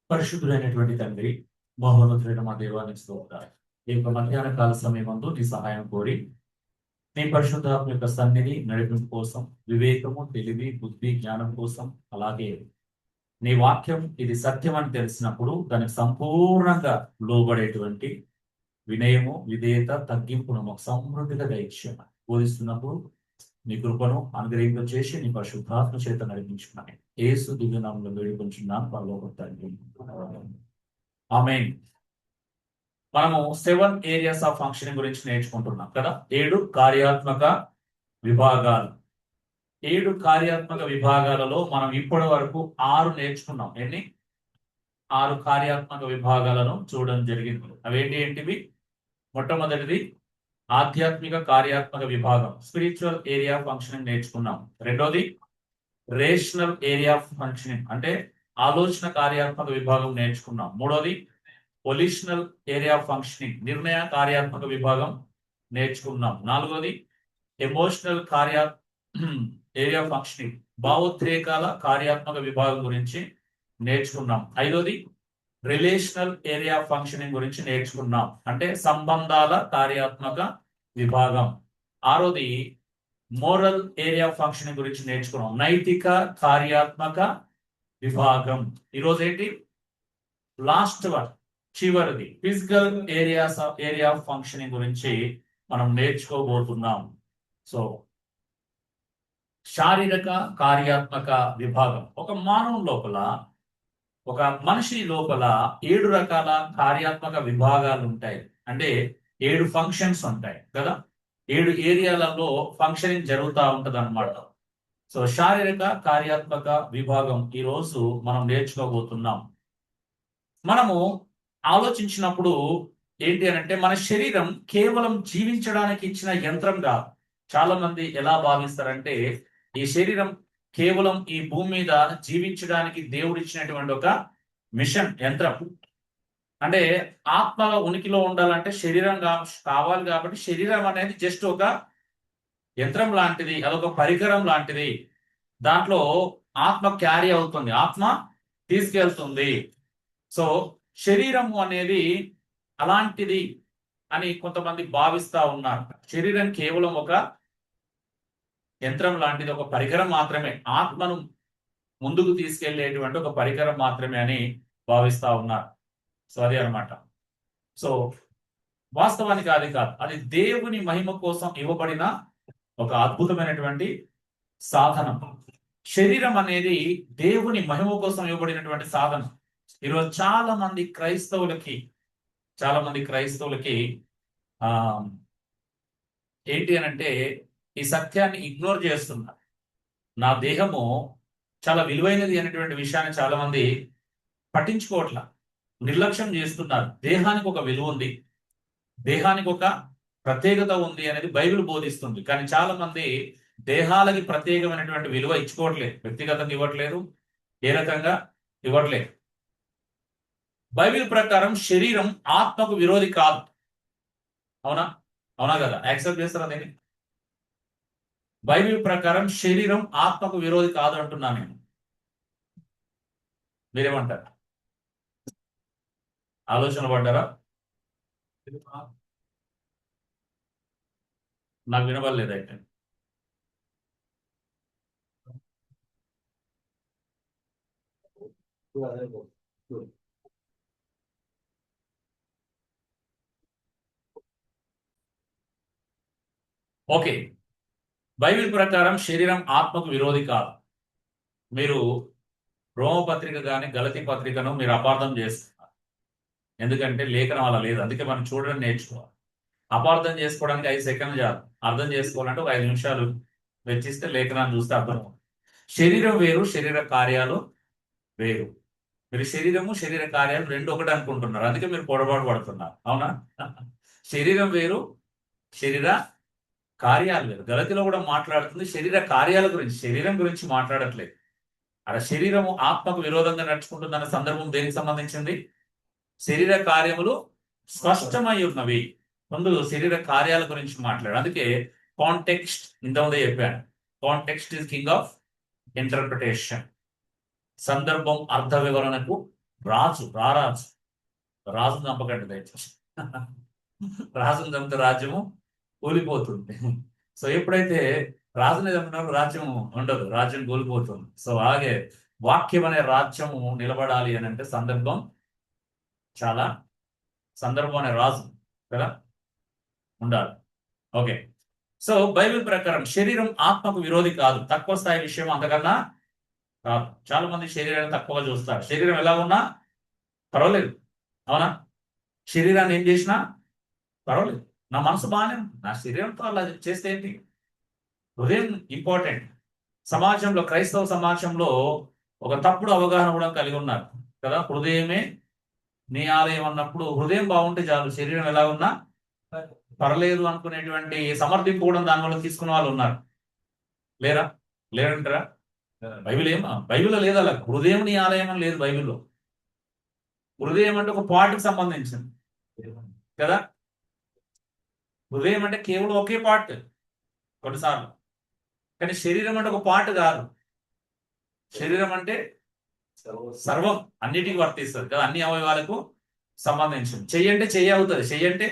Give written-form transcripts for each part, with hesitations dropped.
పరిశుద్ధుడైనటువంటి తండ్రి, మహోన్నతుడైన మా దేవానికి స్తోత్రాలు. ఈ యొక్క మధ్యాహ్న కాల సమయమందు నీ సహాయం కోరి నీ పరిశుద్ధాత్మ యొక్క సన్నిధి నడిపింపు కోసం, వివేకము, తెలివి, బుద్ధి, జ్ఞానం కోసం, అలాగే నీ వాక్యం ఇది సత్యం అని తెలిసినప్పుడు దానికి సంపూర్ణంగా లోబడేటువంటి వినయము, విధేయత, తగ్గింపును మాకు సమృద్ధిగా దయచేయమని బోధిస్తున్నప్పుడు నీ కృపను అనుగ్రహింప చేసి నీ పరిశుద్ధాత్మ చేత నడిపించుకున్నాను. యేసు దివ్యనామంలో వేడుకొంచున్నాను పరలోక తండ్రి. ఆమేన్. మనము 7 ఏరియాస్ ఆఫ్ ఫంక్షనింగ్ గురించి నేర్చుకుంటున్నాం కదా. 7 కార్యాత్మక విభాగాలు. 7 కార్యాత్మక విభాగాలలో మనం ఇప్పటి వరకు 6 నేర్చుకున్నాం. ఎన్ని? 6 కార్యాత్మక విభాగాలను చూడడం జరిగింది. అవేంటి ఏంటివి? మొట్టమొదటిది ఆధ్యాత్మిక కార్యాత్మక విభాగం, స్పిరిచువల్ ఏరియా ఆఫ్ ఫంక్షనింగ్ నేర్చుకున్నాం. రెండోది రేషనల్ ఏరియా ఆఫ్ ఫంక్షనింగ్ అంటే ఆలోచన కార్యాత్మక విభాగం నేర్చుకున్నాం. మూడోది పొలిషనల్ ఏరియా ఆఫ్ ఫంక్షనింగ్, నిర్ణయ కార్యాత్మక విభాగం నేర్చుకున్నాం. నాలుగోది ఎమోషనల్ ఏరియా ఆఫ్ ఫంక్షనింగ్, భావోద్రేకాల కార్యాత్మక విభాగం గురించి నేర్చుకున్నాం. ఐదోది రిలేషనల్ ఏరియా ఆఫ్ ఫంక్షనింగ్ గురించి నేర్చుకున్నాం, అంటే సంబంధాల కార్యాత్మక విభాగం. ఆరోది మోరల్ ఏరియా ఆఫ్ ఫంక్షనింగ్ గురించి నేర్చుకున్నాం, నైతిక కార్యాత్మక విభాగం. ఈరోజు ఏంటి? లాస్ట్ వన్, చివరిది ఫిజికల్ ఏరియా ఆఫ్ ఫంక్షనింగ్ గురించి మనం నేర్చుకోబోతున్నాం. సో శారీరక కార్యాత్మక విభాగం. ఒక మానవం లోపల, ఒక మనిషి లోపల 7 రకాల కార్యాత్మక విభాగాలు ఉంటాయి. అంటే 7 ఫంక్షన్స్ ఉంటాయి కదా. 7 ఏరియాలలో ఫంక్షనింగ్ జరుగుతూ ఉంటది అనమాట. సో శారీరక కార్యాత్మక విభాగం ఈరోజు మనం నేర్చుకోబోతున్నాం. మనము ఆలోచించినప్పుడు ఏంటి అని అంటే, మన శరీరం కేవలం జీవించడానికి ఇచ్చిన యంత్రం కాదు. చాలా మంది ఎలా భావిస్తారంటే, ఈ శరీరం కేవలం ఈ భూమి మీద జీవించడానికి దేవుడు ఇచ్చినటువంటి ఒక మిషన్, యంత్రం. అంటే ఆత్మ ఉనికిలో ఉండాలంటే శరీరం కావాలి. కాబట్టి శరీరం అనేది జస్ట్ ఒక యంత్రం లాంటిది, అదొక పరికరం లాంటిది. దాంట్లో ఆత్మ క్యారీ అవుతుంది, ఆత్మ తీసుకెళ్తుంది. సో శరీరము అనేది అలాంటిది అని కొంతమంది భావిస్తా ఉన్నారు. శరీరం కేవలం ఒక యంత్రం లాంటిది, ఒక పరికరం మాత్రమే, ఆత్మను ముందుకు తీసుకెళ్లేటువంటి ఒక పరికరం మాత్రమే అని భావిస్తా ఉన్నారు. సో అదే అనమాట. సో వాస్తవానికి అది కాదు, అది దేవుని మహిమ కోసం ఇవ్వబడిన ఒక అద్భుతమైనటువంటి సాధనం. శరీరం అనేది దేవుని మహిమ కోసం ఇవ్వబడినటువంటి సాధనం. ఈరోజు చాలా మంది క్రైస్తవులకి ఏంటి అని అంటే, ఈ సత్యాన్ని ఇగ్నోర్ చేస్తున్నారు. నా దేహము చాలా విలువైనది అనేటువంటి విషయాన్ని చాలా మంది పట్టించుకోవట్లా, నిర్లక్ష్యం చేస్తున్నారు. దేహానికి ఒక విలువ ఉంది, దేహానికి ఒక ప్రత్యేకత ఉంది అనేది బైబిల్ బోధిస్తుంది. కానీ చాలా మంది దేహాలకి ప్రత్యేకమైనటువంటి విలువ ఇచ్చుకోవట్లేదు, వ్యక్తిగతంగా ఇవ్వట్లేదు, ఏ రకంగా ఇవ్వట్లేదు. బైబిల్ ప్రకారం శరీరం ఆత్మకు విరోధి కాదు. అవునా? అవునా కదా? యాక్సెప్ట్ చేస్తారా దీన్ని? బైబిల్ ప్రకారం శరీరం ఆత్మకు విరోధి కాదు అంటున్నాను నేను. మీరేమంటారు? ఆలోచన పడ్డారా? నాకు వినబడలేదు అయితే. ఓకే, బైబిల్ ప్రకారం శరీరం ఆత్మకు విరోధి కాదు. మీరు రోమపత్రిక కానీ గలతీ పత్రికను మీరు అపార్థం చేస్తున్నారు. ఎందుకంటే లేఖనం అలా లేదు. అందుకే మనం చూడడం నేర్చుకోవాలి. అపార్థం చేసుకోవడానికి 5 సెకండ్లు చాలు. అర్థం చేసుకోవాలంటే ఒక 5 నిమిషాలు వెచ్చిస్తే లేఖనాన్ని చూస్తే అర్థం. శరీరం వేరు, శరీర కార్యాలు వేరు. మీరు శరీరము, శరీర కార్యాలు రెండు ఒకటి అనుకుంటున్నారు. అందుకే మీరు పొరపాటు పడుతున్నారు. అవునా? శరీరం వేరు, శరీర కార్యాలు వేరు. గలతిలో కూడా మాట్లాడుతుంది శరీర కార్యాల గురించి, శరీరం గురించి మాట్లాడట్లేదు. అలా శరీరము ఆత్మకు విరోధంగా నడుచుకుంటుందన్న సందర్భం దేనికి సంబంధించింది? శరీర కార్యములు స్పష్టమై ఉన్నవి. ముందు శరీర కార్యాల గురించి మాట్లాడు. అందుకే కాంటెక్స్ట్ ఇంతకుముందే చెప్పాను, context is king of interpretation. సందర్భం అర్థ వివరణకు రాజు రారాజు. రాజును చంపకండి దయచేసి. రాజును చంపితే రాజ్యము కూలిపోతుంది. సో ఎప్పుడైతే రాజుని చంపినప్పుడు రాజ్యం ఉండదు, రాజ్యం కూలిపోతుంది. సో అలాగే వాక్యం అనే రాజ్యము నిలబడాలి అని అంటే సందర్భం చాలా, సందర్భం అనే రాజు కదా ఉండాలి. ఓకే. సో బైబిల్ ప్రకారం శరీరం ఆత్మకు విరోధి కాదు. తక్కువ స్థాయి విషయం అంతకన్నా కాదు. చాలా మంది శరీరాన్ని తక్కువగా చూస్తారు. శరీరం ఎలా ఉన్నా పర్వాలేదు, అవునా? శరీరాన్ని ఏం చేసినా పర్వాలేదు, నా మనసు బాగానే ఉంది, నా శరీరంతో అలా చేస్తే ఏంటి? హృదయం ఇంపార్టెంట్. సమాజంలో, క్రైస్తవ సమాజంలో ఒక తప్పుడు అవగాహన కూడా కలిగి ఉన్నారు కదా. హృదయమే నీ ఆలయం అన్నప్పుడు హృదయం బాగుంటే చాలు, శరీరం ఎలా ఉన్నా పర్లేదు అనుకునేటువంటి సమర్థింపు కూడా దానివల్ల తీసుకున్న వాళ్ళు ఉన్నారు. లేరా? లేరంటారా? బైబిల్లో లేదు అలా. హృదయం నీ ఆలయం అని లేదు బైబిల్లో. హృదయం అంటే ఒక పార్ట్కి సంబంధించింది కదా. హృదయం అంటే కేవలం ఒకే పార్ట్ కొన్నిసార్లు, కానీ శరీరం అంటే ఒక పార్ట్ కాదు. శరీరం అంటే సర్వం, అన్నిటికీ వర్తిస్తుంది కదా, అన్ని అవయవాలకు సంబంధించింది. చెయ్యి అంటే చెయ్యి అవుతుంది, చెయ్యి అంటే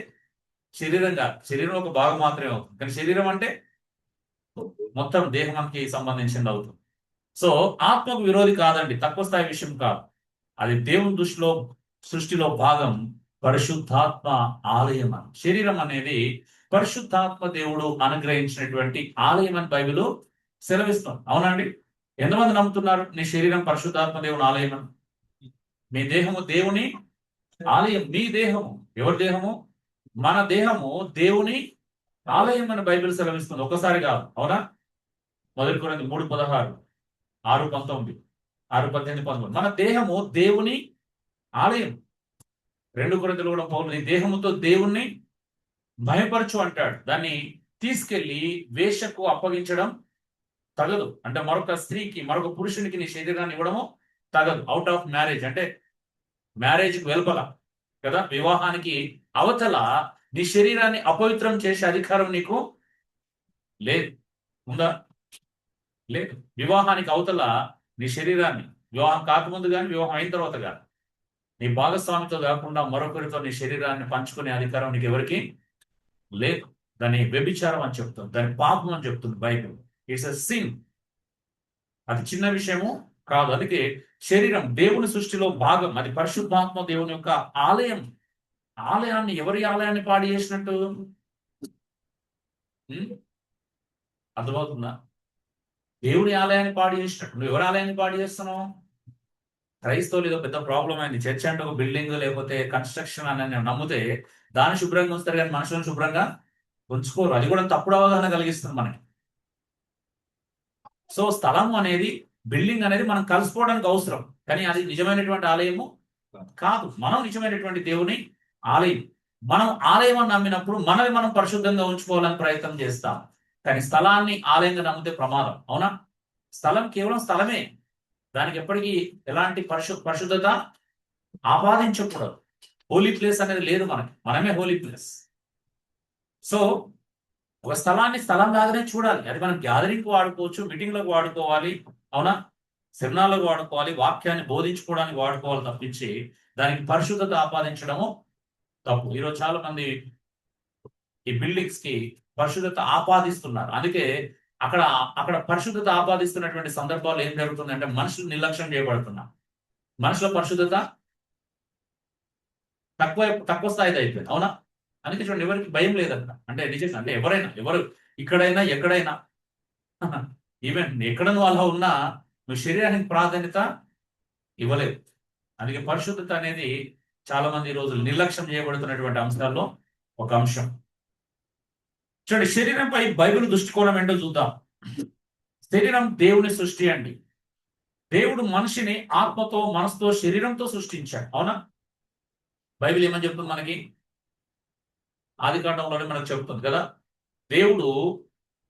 శరీరం కాదు, శరీరం ఒక భాగం మాత్రమే అవుతుంది. కానీ శరీరం అంటే మొత్తం దేహానికి సంబంధించింది అవుతుంది. సో ఆత్మకు విరోధి కాదండి, తక్కువ స్థాయి విషయం కాదు. అది దేవుని దృష్టిలో, సృష్టిలో భాగం. పరిశుద్ధాత్మ ఆలయం అని. శరీరం అనేది పరిశుద్ధాత్మ దేవుడు అనుగ్రహించినటువంటి ఆలయం అని బైబిల్ సెలవిస్తాం. అవునండి? ఎంతమంది నమ్ముతున్నారు నీ శరీరం పరిశుద్ధాత్మ దేవుని ఆలయం అని? మీ దేహము దేవుని ఆలయం. మీ దేహము ఎవరి దేహము? మన దేహము దేవుని ఆలయం అని బైబిల్ సెలవిస్తుంది. ఒక్కసారి కాదు, అవునా? 1 కొరింథీ 3:16, 6:19, 6:18, 19. మన దేహము దేవుని ఆలయం. 2 కొరింథీలో కూడా పౌలు నీ దేహముతో దేవుణ్ణి భయపరచు అంటాడు. దాన్ని తీసుకెళ్లి వేశ్యకు అప్పగించడం తగదు. అంటే మరొక స్త్రీకి, మరొక పురుషునికి నీ శరీరాన్ని ఇవ్వడము తగదు. అవుట్ ఆఫ్ మ్యారేజ్ అంటే మ్యారేజ్కి వెలుపల కదా, వివాహానికి అవతల నీ శరీరాన్ని అపవిత్రం చేసే అధికారం నీకు లేదు. ఉందా? లేదు. వివాహానికి అవతల నీ శరీరాన్ని, వివాహం కాకముందు కానీ వివాహం అయిన తర్వాత కానీ, నీ భాగస్వామితో కాకుండా మరొకరితో నీ శరీరాన్ని పంచుకునే అధికారం నీకు ఎవరికి లేదు. దాన్ని వ్యభిచారం అని చెప్తుంది, దాని పాపం అని చెప్తుంది బైబిల్. It's a sin. అది చిన్న విషయము కాదు. అందుకే శరీరం దేవుని సృష్టిలో భాగం. అది పరిశుద్ధాత్మ దేవుని యొక్క ఆలయం. ఆలయాన్ని, ఎవరి ఆలయాన్ని పాడు చేసినట్టు? అర్థమవుతుందా? దేవుని ఆలయాన్ని పాడు చేసినట్టు. నువ్వు ఎవరి ఆలయాన్ని పాడు చేస్తున్నావు? క్రైస్తవులు ఏదో పెద్ద ప్రాబ్లం అయింది, చర్చ్ అంటే ఒక బిల్డింగ్ లేకపోతే కన్స్ట్రక్షన్ అని నమ్మితే దాన్ని శుభ్రంగా ఉంచుతారు, కానీ మనుషులను శుభ్రంగా ఉంచుకోరు. అది కూడా తప్పుడు అవగాహన కలిగిస్తుంది మనకి. సో స్థలం అనేది, బిల్డింగ్ అనేది మనం కలిసిపోవడానికి అవసరం, కానీ అది నిజమైనటువంటి ఆలయము కాదు. మనం నిజమైనటువంటి దేవుని ఆలయం. మనం ఆలయం అని నమ్మినప్పుడు మనల్ని మనం పరిశుద్ధంగా ఉంచుకోవాలని ప్రయత్నం చేస్తాం, కానీ స్థలాన్ని ఆలయంగా నమ్మితే ప్రమాదం. అవునా? స్థలం కేవలం స్థలమే, దానికి ఎప్పటికీ ఎలాంటి పరిశుద్ధత ఆపాదించకూడదు. హోలీ ప్లేస్ అనేది లేదు మనకి, మనమే హోలీ ప్లేస్. సో ఒక స్థలాన్ని స్థలం లాగానే చూడాలి. అది మనం గ్యాదరింగ్ వాడుకోవచ్చు, మీటింగ్లకు వాడుకోవాలి, అవునా, సెమినార్లకు వాడుకోవాలి, వాక్యాన్ని బోధించుకోవడానికి వాడుకోవాలి తప్పించి దానికి పరిశుద్ధత ఆపాదించడము తప్పు. ఈరోజు చాలా మంది ఈ బిల్డింగ్స్ కి పరిశుద్ధత ఆపాదిస్తున్నారు. అందుకే అక్కడ పరిశుద్ధత ఆపాదిస్తున్నటువంటి సందర్భాలు ఏం జరుగుతుందంటే మనుషులు నిర్లక్ష్యం చేయబడుతున్నారు. మనుషుల పరిశుద్ధత తక్కువ స్థాయిలో అయిపోయింది. అవునా? అందుకే చూడండి, ఎవరికి భయం లేదంట. అంటే నిజంగా, అంటే ఎవరు ఇక్కడైనా ఎక్కడైనా, ఈవెన్ ఎక్కడ నువ్వు అలా ఉన్నా నువ్వు శరీరానికి ప్రాధాన్యత ఇవ్వలేదు. అందుకే పరిశుద్ధత అనేది చాలా మంది ఈ రోజులు నిర్లక్ష్యం చేయబడుతున్నటువంటి అంశాల్లో ఒక అంశం. చూడండి, శరీరంపై బైబిల్ దృష్టికోణం ఏంటో చూద్దాం. శరీరం దేవుని సృష్టి అండి. దేవుడు మనిషిని ఆత్మతో, మనసుతో, శరీరంతో సృష్టించాడు. అవునా? బైబిల్ ఏమని చెప్తుంది మనకి? ఆదికాండంలోనే మనకు చెప్తుంది కదా, దేవుడు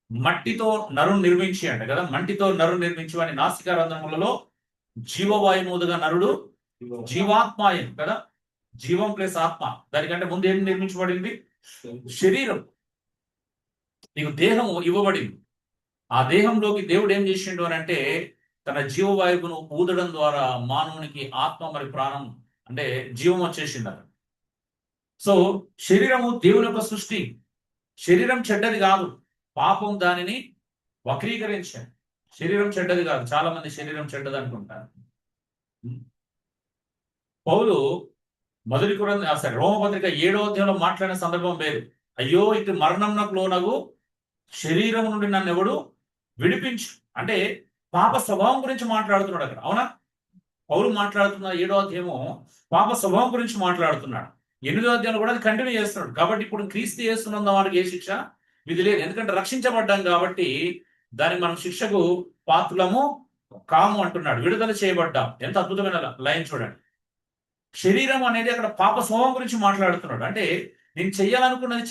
మట్టితో నరుని నిర్మించి అంట కదా, మట్టితో నరుని నిర్మించి వాని నాసికా రంధ్రములలో జీవవాయువుగా నరుడు జీవాత్మాయం కదా, జీవం ప్లస్ ఆత్మ. దానికంటే ముందు ఏం నిర్మించబడింది? శరీరం. నీకు దేహము ఇవ్వబడింది. ఆ దేహంలోకి దేవుడు ఏం చేసిండు అని అంటే తన జీవవాయువును ఊదడం ద్వారా మానవునికి ఆత్మ మరి ప్రాణం అంటే జీవం వచ్చేసింది అక్కడ. సో శరీరము దేవుని యొక్క సృష్టి. శరీరం చెడ్డది కాదు, పాపం దానిని వక్రీకరించాడు. శరీరం చెడ్డది కాదు, చాలా మంది శరీరం చెడ్డది అనుకుంటారు. పౌలు మొదటి రోమపత్రిక 7వ అధ్యాయంలో మాట్లాడిన సందర్భం వేరు. అయ్యో ఇటు మరణంనకు లోనగు శరీరం నుండి నన్ను ఎవడు విడిపించు అంటే పాప స్వభావం గురించి మాట్లాడుతున్నాడు అక్కడ. అవునా? పౌలు మాట్లాడుతున్న 7వ అధ్యాయము పాప స్వభావం గురించి మాట్లాడుతున్నాడు. 8వ అధ్యాయంలో కూడా అది కంటిన్యూ చేస్తున్నాడు. కాబట్టి ఇప్పుడు క్రీస్తు చేస్తున్న వారికి ఏ శిక్ష విధి లేదు, ఎందుకంటే రక్షించబడ్డాం కాబట్టి దానికి మనం శిక్షకు పాత్రలము కాము అంటున్నాడు. విడుదల చేయబడ్డాం. ఎంత అద్భుతమైన లైన్ చూడండి. శరీరం అనేది అక్కడ పాప స్వభావం గురించి మాట్లాడుతున్నాడు. అంటే నేను చేయాలనుకున్నది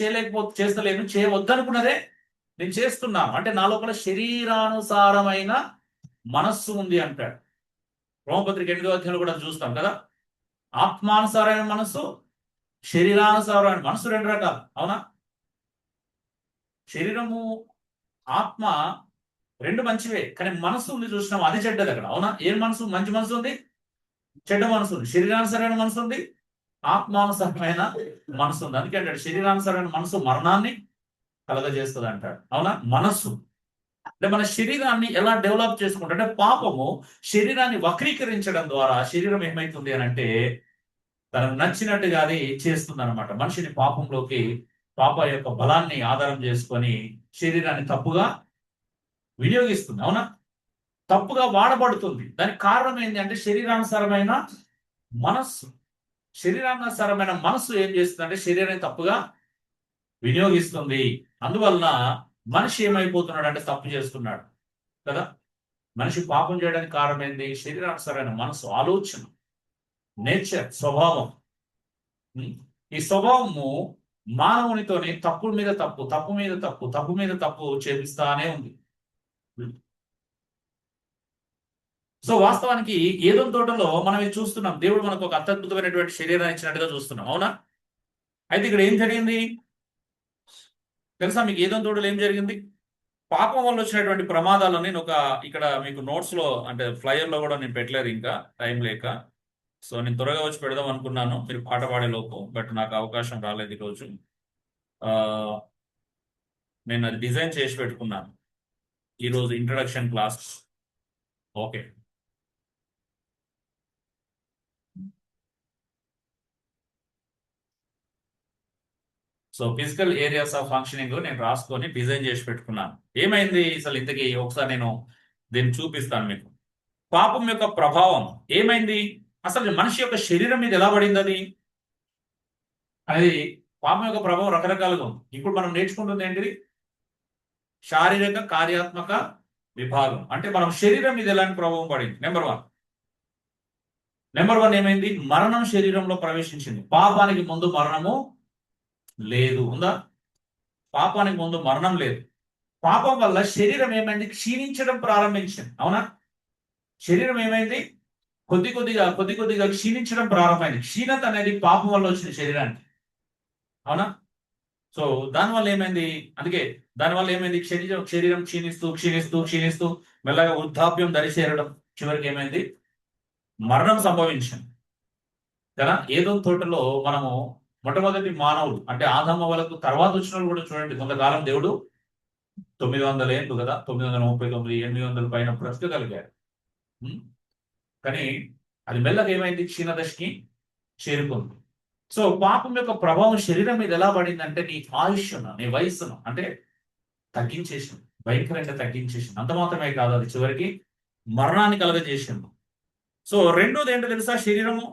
చేస్తలేను, చేయవద్దనుకున్నదే నేను చేస్తున్నాను. అంటే నా లోపల శరీరానుసారమైన మనస్సు ఉంది అంటాడు. రోమపత్రిక 8వ అధ్యాయంలో కూడా చూస్తాం కదా. ఆత్మానుసారమైన మనస్సు, శరీరానుసారమైన మనస్సు రెండు రకాలు. అవునా? శరీరము ఆత్మ రెండు మంచివే, కానీ మనస్సు ఉంది చూసినాం, అది చెడ్డది అక్కడ. అవునా? ఏం మనసు? మంచి మనసు ఉంది, చెడ్డ మనసు ఉంది. శరీరానుసరమైన మనసు ఉంది, ఆత్మానుసరమైన మనసు ఉంది. అందుకే అంటాడు శరీరానుసరమైన మనసు మరణాన్ని కలగజేస్తుంది అంటాడు. అవునా? మనస్సు అంటే మన శరీరాన్ని ఎలా డెవలప్ చేసుకుంటే, అంటే పాపము శరీరాన్ని వక్రీకరించడం ద్వారా శరీరం ఏమైతుంది అని అంటే తనకు నచ్చినట్టుగా అది చేస్తుంది అనమాట. మనిషిని పాపంలోకి, పాప యొక్క బలాన్ని ఆధారం చేసుకొని శరీరాన్ని తప్పుగా వినియోగిస్తుంది. అవునా? తప్పుగా వాడబడుతుంది. దానికి కారణం ఏంటి అంటే శరీరానుసారమైన మనస్సు. శరీరానుసారమైన మనస్సు ఏం చేస్తుంది అంటే శరీరాన్ని తప్పుగా వినియోగిస్తుంది. అందువలన మనిషి ఏమైపోతున్నాడు అంటే తప్పు చేస్తున్నాడు కదా. మనిషి పాపం చేయడానికి కారణం ఏంది? శరీరానుసారమైన మనసు, ఆలోచన, నేచర్, స్వభావం. ఈ స్వభావము మానవునితోనే తప్పు మీద తప్పు, తప్పు మీద తప్పు, తప్పు మీద తప్పు చేపిస్తానే ఉంది. సో వాస్తవానికి ఏదోని తోటలో మనం ఇది చూస్తున్నాం. దేవుడు మనకు ఒక అత్యద్భుతమైనటువంటి శరీరాన్ని ఇచ్చినట్టుగా చూస్తున్నాం. అవునా? అయితే ఇక్కడ ఏం జరిగింది తెలుసా మీకు? ఏదోని తోటలో ఏం జరిగింది? పాపం వల్ల వచ్చినటువంటి ప్రమాదాలు నేను ఇక్కడ మీకు నోట్స్ లో అంటే ఫ్లైయర్ లో కూడా నేను పెట్టలేదు, ఇంకా టైం లేక. సో నేను త్వరగా వచ్చి పెడదాం అనుకున్నాను మీరు పాట పాడే లోపు, బట్ నాకు అవకాశం రాలేదు ఈరోజు. నేను అది డిజైన్ చేసి పెట్టుకున్నాను ఈరోజు introduction class. Okay, so physical areas of functioning నేను రాసుకొని డిజైన్ చేసి పెట్టుకున్నాను. ఏమైంది అసలు ఇంతకీ? ఒకసారి నేను దీన్ని చూపిస్తాను మీకు. పాపం యొక్క ప్రభావం ఏమైంది అసలు మనిషి యొక్క శరీరం మీద ఎలా పడింది అది అనేది. పాపం యొక్క ప్రభావం రకరకాలుగా ఉంది. ఇప్పుడు మనం నేర్చుకుంటుంది ఏంటిది? శారీరక కార్యాత్మక విభాగం. అంటే మనం శరీరం మీద ఎలాంటి ప్రభావం పడింది? నెంబర్ వన్ ఏమైంది? మరణం శరీరంలో ప్రవేశించింది. పాపానికి ముందు మరణము లేదు. ఉందా? పాపానికి ముందు మరణం లేదు. పాపం వల్ల శరీరం ఏమైంది? క్షీణించడం ప్రారంభించింది. అవునా? శరీరం ఏమైంది? కొద్ది కొద్దిగా క్షీణించడం ప్రారంభమైంది. క్షీణత అనేది పాపం వల్ల వచ్చిన శరీరానికి. అవునా? సో దానివల్ల ఏమైంది? అందుకే దానివల్ల ఏమైంది? శరీరం క్షీణిస్తూ క్షీణిస్తూ క్షీణిస్తూ మెల్లగా వృద్ధాప్యం దరిచేరడం, చివరికి ఏమైంది? మరణం సంభవించింది కదా. ఏదో తోటలో మనము మొట్టమొదటి మానవుడు అంటే ఆదమ్మ వాళ్ళకు తర్వాత వచ్చిన వాళ్ళు కూడా చూడండి, కొంతకాలం దేవుడు 900 ఏళ్ళు కదా, 939, 800 పైన బ్రతకగలిగారు. కానీ అది మెల్లగా ఏమైంది? క్షీణదశకి చేరుకుంది. సో పాపం యొక్క ప్రభావం శరీరం మీద ఎలా పడిందంటే నీ ఆయుష్ను, నీ వయస్సును అంటే తగ్గించేసింది, భయంకరంగా తగ్గించేసింది. అంత మాత్రమే కాదు, అది చివరికి మరణాన్ని కలగజేసింది. సో రెండోది ఏంటో తెలుసా? శరీరము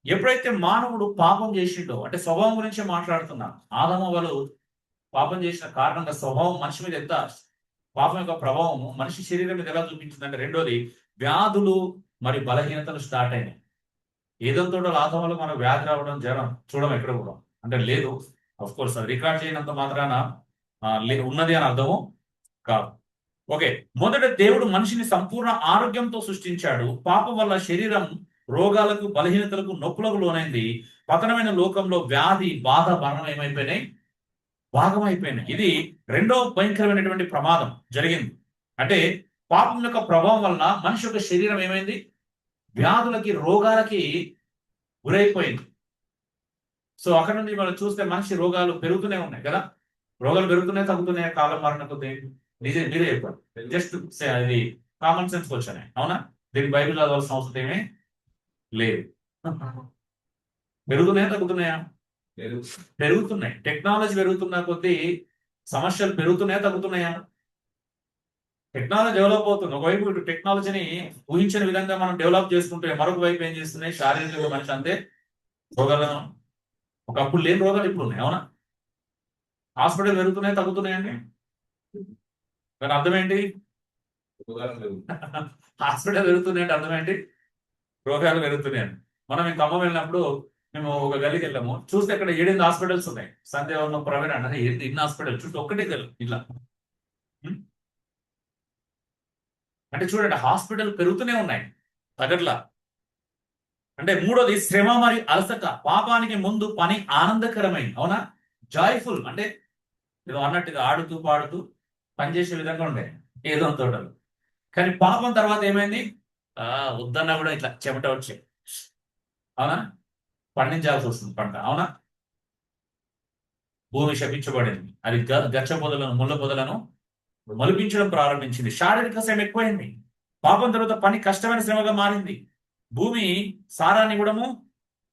ఎప్పుడైతే మానవుడు పాపం చేసిండో, అంటే స్వభావం గురించి మాట్లాడుతున్నా, ఆదమ వాళ్ళు పాపం చేసిన కారణంగా స్వభావం మనిషి మీద ఎంత, పాపం యొక్క ప్రభావం మనిషి శరీరం మీద ఎలా చూపించిందంటే రెండోది వ్యాధులు మరి బలహీనతలు స్టార్ట్ అయినాయి. ఏదంతో ఆదమలో మనకు వ్యాధి రావడం, జ్వరం చూడడం ఎక్కడ కూడా అంటే లేదు. అఫ్ కోర్స్ అది రికార్డ్ చేయనంత మాత్రాన ఉన్నది అని అర్థము కాదు. ఓకే, మొదట దేవుడు మనిషిని సంపూర్ణ ఆరోగ్యంతో సృష్టించాడు. పాపం వల్ల శరీరం రోగాలకు, బలహీనతలకు, నొప్పులకు లోనైంది. పతనమైన లోకంలో వ్యాధి, బాధ, మరణం ఏమైపోయినాయి? భాగమైపోయినాయి. ఇది రెండో భయంకరమైనటువంటి ప్రమాదం జరిగింది. అంటే పాపం యొక్క ప్రభావం వలన మనిషి యొక్క శరీరం ఏమైంది? వ్యాధులకి, రోగాలకి గురైపోయింది. సో అక్కడ నుండి మనం చూస్తే మనిషి రోగాలు పెరుగుతూనే ఉన్నాయి కదా. రోగాలు పెరుగుతున్నాయి, తగ్గుతున్నాయి కాలం మారిన కొద్దీ. మీరే చెప్పారు. జస్ట్ అది కామన్ సెన్స్ వచ్చాయి, అవునా? దీనికి బైబిల్ చదవాల్సిన అవసరం ఏమీ లేదు. పెరుగుతున్నాయా, తగ్గుతున్నాయా? పెరుగుతున్నాయి. టెక్నాలజీ పెరుగుతున్న కొద్దీ సమస్యలు పెరుగుతున్నాయా, తగ్గుతున్నాయా? టెక్నాలజీ డెవలప్ అవుతుంది. ఒకవైపు ఇటు టెక్నాలజీని ఊహించిన విధంగా మనం డెవలప్ చేసుకుంటే, మరొక వైపు ఏం చేస్తున్నాయి? శారీరక మనిషి అంతే రోగాలను, ఒకప్పుడు లేని రోగాలు ఇప్పుడు ఉన్నాయి, అవునా? హాస్పిటల్ పెరుగుతున్నాయి, తగ్గుతున్నాయండి. దాని అర్థం ఏంటి? హాస్పిటల్ పెరుగుతున్నాయంటే అర్థం ఏంటి? రోగాలు పెరుగుతున్నాయండి. మనం ఇంకా ఖమ్మం వెళ్ళినప్పుడు మేము ఒక గదికి వెళ్ళాము, చూస్తే అక్కడ 7 హాస్పిటల్స్ ఉన్నాయి. సంధ్యవరం, ప్రవీణ్ అంటే ఇన్ని హాస్పిటల్ చూస్తే ఒక్కటే గది ఇట్లా. అంటే చూడండి, హాస్పిటల్ పెరుగుతూనే ఉన్నాయి, తగట్లా. అంటే మూడోది శ్రమ మరియు అలసట. పాపానికి ముందు పని ఆనందకరమైంది, అవునా? జాయ్ఫుల్ అంటే ఏదో అన్నట్టుగా ఆడుతూ పాడుతూ పనిచేసే విధంగా ఉండే ఏదో తోటలు. కానీ పాపం తర్వాత ఏమైంది? వద్దన్నా కూడా ఇట్లా చెమట వచ్చి, అవునా, పండించాల్సి వస్తుంది పంట, అవునా? భూమి శపించబడింది. అది గచ్చ పొదలను, ముళ్ళ పొదలను మలిపించడం ప్రారంభించింది. శారీరక శ్రమ ఎక్కువైంది. పాపం తర్వాత పని కష్టమైన శ్రమగా మారింది. భూమి సారాన్ని కూడా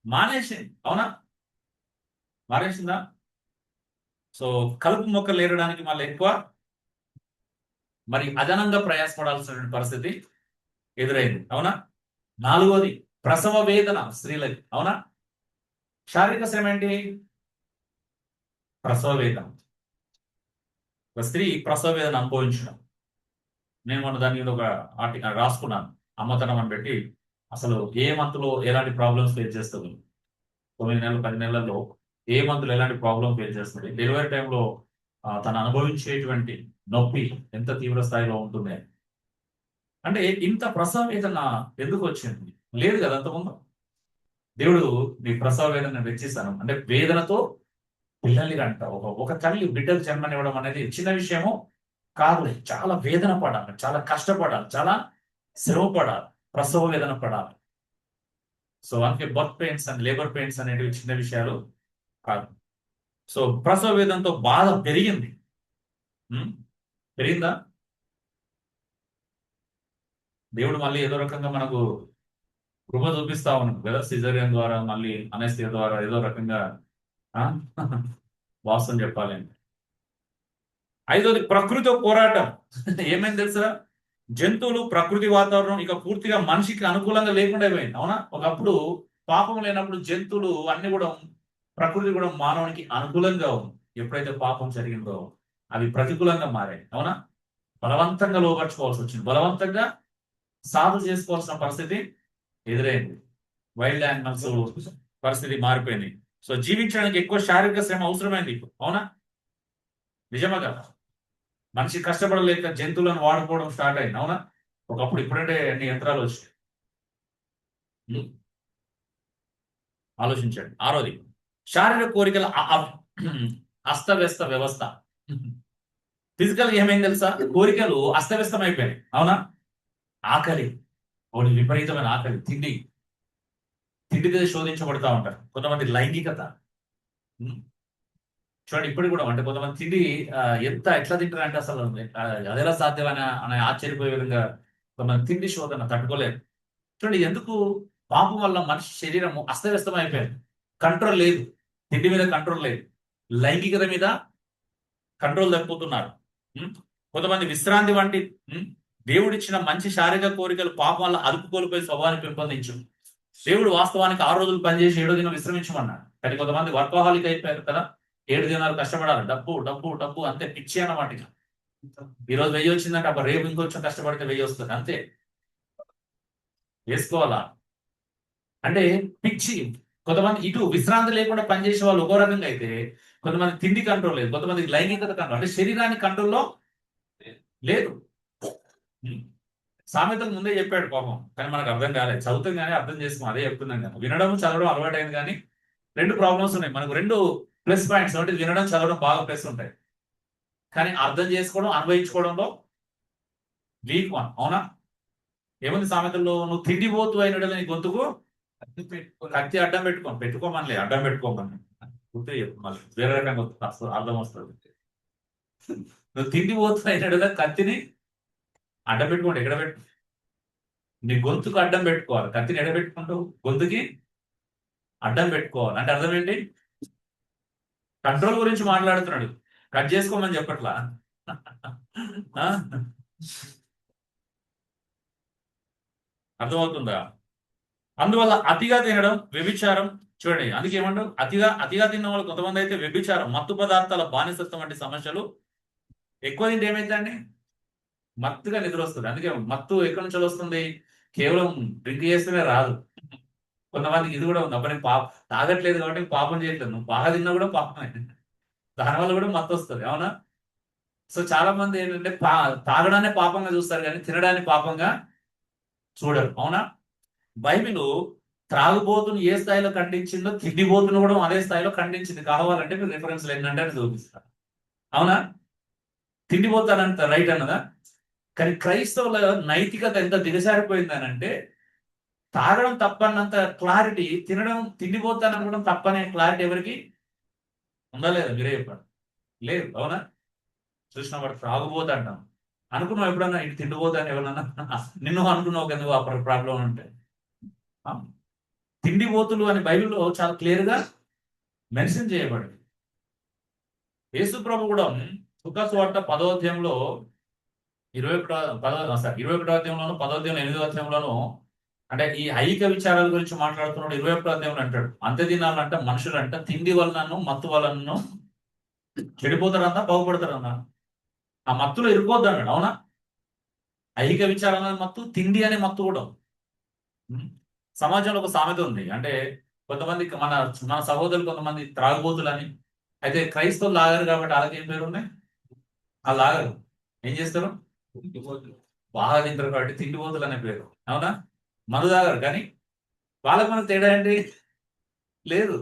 మానేసింది, అవునా? మానేసిందా? సో కలుపు మొక్కలు ఏరడానికి మళ్ళీ ఎక్కువ మరి అదనంగా ప్రయాసపడాల్సిన పరిస్థితి ఎదురైంది, అవునా? 4వది ప్రసవ వేదన స్త్రీలకి, అవునా? శారీరక శ్రమ ఏంటి? ప్రసవ వేదన. ఒక స్త్రీ ప్రసవ వేదన అనుభవించడం. నేను మొన్న దాని మీద ఒక ఆర్టికల్ రాసుకున్నాను. అమ్మతనం అని పెట్టి, అసలు ఏ మంత్లో ఎలాంటి ప్రాబ్లమ్స్ ఫేస్ చేస్తుంది, 9 నెలలు 10 నెలల్లో ఏ మంత్లో ఎలాంటి ప్రాబ్లం ఫేస్ చేస్తుంది, డెలివరీ టైంలో తను అనుభవించేటువంటి నొప్పి ఎంత తీవ్ర స్థాయిలో ఉంటుంది. అంటే ఇంత ప్రసవ వేదన ఎందుకు వచ్చింది? లేదు కదా అంతకుముందు. దేవుడు నీ ప్రసవ వేదన వెచ్చిస్తాను అంటే వేదనతో పిల్లల్ని కంట. ఒక తల్లి బిడ్డకు జన్మనివ్వడం అనేది చిన్న విషయము కాదు. చాలా వేదన పడాలి, చాలా కష్టపడాలి, చాలా శ్రమ పడాలి, ప్రసవ వేదన పడాలి. సో అందుకే birth pains and labour pains అనేటివి చిన్న విషయాలు కాదు. సో ప్రసవ వేదనతో బాధ పెరిగింది. పెరిగిందా? దేవుడు మళ్ళీ ఏదో రకంగా మనకు కృప చూపిస్తా ఉన్నాడు కదా, సిజరియన్ ద్వారా, మళ్ళీ అనస్థియా ద్వారా ఏదో రకంగా వాస్తవం చెప్పాలి. 5వది ప్రకృతితో పోరాటం. ఏమైంది తెలుసా? జంతువులు, ప్రకృతి వాతావరణం ఇక పూర్తిగా మనిషికి అనుకూలంగా లేకుండా పోయింది, అవునా? ఒకప్పుడు పాపం లేనప్పుడు జంతువులు అన్ని కూడా, ప్రకృతి కూడా మానవునికి అనుకూలంగా ఉంది. ఎప్పుడైతే పాపం జరిగిందో అవి ప్రతికూలంగా మారాయి, అవునా? బలవంతంగా లోపరుచుకోవాల్సి వచ్చింది, బలవంతంగా సాధు చేసుకోవాల్సిన పరిస్థితి ఎదురైంది. వైల్డ్ యానిమల్స్ పరిస్థితి మారిపోయింది. సో జీవించడానికి ఎక్కువ శారీరక శ్రమ అవసరమైంది, అవునా? నిజమా కదా? మనిషి కష్టపడలేక జంతువులను వాడుకోవడం స్టార్ట్ అయింది, అవునా? ఒకప్పుడు, ఇప్పుడంటే అన్ని యంత్రాలు వచ్చాయి. ఆలోచించండి. 6వది శారీరక కోరికల అస్తవ్యస్త వ్యవస్థ. ఫిజికల్ ఏమైంది తెలుసా? కోరికలు అస్తవ్యస్తం అయిపోయాయి, అవునా? ఆకలి, ఒకటి విపరీతమైన ఆకలి, తిండితో శోధించబడతా ఉంటారు. కొంతమంది లైంగికత చూడండి, ఇప్పటికి కూడా అంటే కొంతమంది తిండి ఎట్లా తింటారు అంటే అసలు అదెలా సాధ్యమని అని ఆశ్చర్యపోయే విధంగా కొంతమంది తిండి శోధన తట్టుకోలేరు. చూడండి, ఎందుకు? పాపం వల్ల మనిషి శరీరము అస్తవ్యస్తం అయిపోయింది. కంట్రోల్ లేదు, తిండి మీద కంట్రోల్ లేదు, లైంగికత మీద కంట్రోల్ తప్పిపోతున్నారు. కొంతమంది విశ్రాంతి వంటి దేవుడిచ్చిన మంచి శారీరక కోరికలు పాపం వల్ల అదుపు కోల్పోయి స్వభావాన్ని పెంపొందించు. దేవుడు వాస్తవానికి 6 రోజులు పనిచేసి 7వ దినం విశ్రమించమన్నాడు. కానీ కొంతమంది వర్కహాలిక్ అయిపోయారు కదా, 7 దినాలు కష్టపడాలి, డబ్బు డబ్బు డబ్బు అంతే, పిచ్చి అన్నమాట. ఈ రోజు 1000 వచ్చిందంటే అప్పుడు రేపు ఇంకొంచెం కష్టపడితే 1000 వస్తుంది, అంతే. వేసుకోవాలా అంటే పిచ్చి. కొంతమంది ఇటు విశ్రాంతి లేకుండా పనిచేసే వాళ్ళు ఒక రకంగా అయితే, కొంతమంది తిండి కంట్రోల్ లేదు, కొంతమంది లైంగికత కంట్రోల్, అంటే శరీరాన్ని కంట్రోల్లో లేదు. సామెతలు ముందే చెప్పాడు పాపం, కానీ మనకు అర్థం కాలేదు. చదువుతాం కానీ అర్థం చేసుకోం, అదే చెప్తున్నాం కదా. వినడం చదవడం అలవాటైంది, కానీ 2 ప్రాబ్లమ్స్ ఉన్నాయి మనకు, 2 ప్లస్ పాయింట్స్. ఒకటి వినడం చదవడం బాగా ప్లస్ ఉంటాయి, కానీ అర్థం చేసుకోవడం, అన్వయించుకోవడంలో వీక్ వన్. అవునా? ఏముంది సామెతల్లో? నువ్వు తిండిపోతు అయిన నీ గొంతుకు కత్తి అడ్డం పెట్టుకోమని అడ్డం పెట్టుకోమని గుర్తు చెప్పు, మళ్ళీ వేరే రకంగా అర్థం వస్తుంది. నువ్వు తిండిపోతు అయిన కత్తిని అడ్డం పెట్టుకోండి. ఎక్కడ పెట్టు? నీ గొంతుకు అడ్డం పెట్టుకోవాలి. కత్తిని ఎక్కడ పెట్టుకుంటావు? గొంతుకి అడ్డం పెట్టుకోవాలి. అంటే అర్థం ఏంటి? కంట్రోల్ గురించి మాట్లాడుతున్నాడు, కట్ చేసుకోమని చెప్పట్లా. ఆ? అర్థమవుతుందా? అందువల్ల అతిగా తినడం వ్యభిచారం. చూడండి, అందుకే ఏమంటారు, అతిగా తిన్న వాళ్ళు కొంతమంది అయితే వ్యభిచారం, మత్తు పదార్థాల బానిసత్వం వంటి సమస్యలు ఎక్కువ తింటే ఏమైందండి? మత్తుగా నిద్ర వస్తుంది. అందుకే మత్తు ఎక్కడి నుంచి వస్తుంది? కేవలం డ్రింక్ చేస్తేనే రాదు. కొంతమందికి ఇది కూడా ఉంది, అప్పుడు నేను తాగట్లేదు కాబట్టి పాపం చేయట్లేదు. నువ్వు బాగా తిన్నా కూడా పాపమే. దానివల్ల కూడా మత్తు వస్తుంది. అవునా? సో చాలా మంది ఏంటంటే తాగడాన్ని పాపంగా చూస్తారు కానీ తినడాన్ని పాపంగా చూడరు. అవునా? బైబిల్ త్రాగుబోతును ఏ స్థాయిలో ఖండించిందో తిండిబోతును కూడా అదే స్థాయిలో ఖండించింది. కావాలంటే మీరు రిఫరెన్స్ ఏంటంటే అని చూపిస్తారు. అవునా? తిండిపోతానంత రైట్ అన్నదా? కానీ క్రైస్తవుల నైతికత ఎంత దిగజారిపోయిందనంటే, తాగడం తప్పన్నంత క్లారిటీ, తిండిపోతాననుకోవడం తప్పనే క్లారిటీ ఎవరికి ఉందా లేదా? మీరే చెప్పండి. లేదు. అవునా? చూసిన వాడు త్రాగుబోతు అంటాం. అనుకున్నావు ఎప్పుడన్నా ఇటు తిండిపోతాను ఎవరన్నా? నిన్ను అనుకున్నావు కదా నువ్వు ఆ ప్రాబ్లం ఉంటే. తిండిపోతులు అని బైబిల్లో చాలా క్లియర్ గా మెన్షన్ చేయబడింది. యేసు ప్రభు కూడా సుఖసువార్త 10వ అధ్యాయంలో 21వ అధ్యాయంలోను 10వ అధ్యాయం 8వ అధ్యాయంలోను, అంటే ఈ ఐహిక విచారాల గురించి మాట్లాడుతున్నాడు. 21వ అధ్యాయంలో అంటాడు, అంత్య దినాలంట మనుషులంట తిండి వలనను మత్తు వలనను చెడిపోతారన్నా బాగుపడతారన్నా. ఆ మత్తులో ఇరుకోవద్దు అన్నాడు. అవునా? ఐహిక విచారాల మత్తు, తిండి అనే మత్తు కూడా. సమాజంలో ఒక సామెత ఉంది, అంటే కొంతమంది మన మన సహోదరులు కొంతమంది త్రాగుబోతులని. అయితే క్రైస్తవులు లాగారు కాబట్టి వాళ్ళకి ఏం పేరు ఉన్నాయి? ఆ లాగరు. ఏం చేస్తారు? బాగా తింటారు కాబట్టి తిండిపోతులు అనే పేరు. అవునా? మందు తాగరు కానీ వాళ్ళకు మనకు తేడా ఏంటి? లేదు.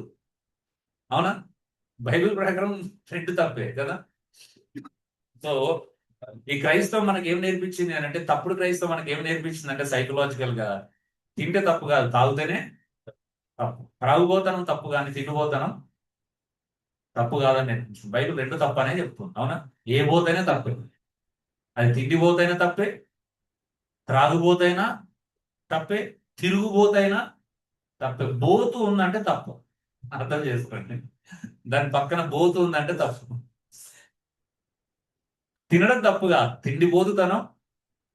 అవునా? బైబిల్ ప్రకారం రెండు తప్పే కదా. సో ఈ క్రైస్తవం మనకి ఏం నేర్పించింది అని అంటే, తప్పుడు క్రైస్తవం మనకి ఏం నేర్పించింది అంటే, సైకలాజికల్ గా తింటే తప్పు కాదు, తాగితేనే తప్పు. త్రాగుబోతనం తప్పు కానీ తిండిపోతనం తప్పు కాదని నేర్పించింది. బైబిల్ రెండు తప్పు అనే చెప్తుంది. అవునా? ఏ బోతైనా తప్పే. అది తిండిపోతైనా తప్పే, త్రాగుబోతైనా తప్పే, తిరుగుబోతైనా తప్పే. బోతు ఉందంటే తప్పు. అర్థం చేసుకోండి. దాని పక్కన బోతు ఉందంటే తప్పు. తినడం తప్పు కాదు, తిండిపోతుతనం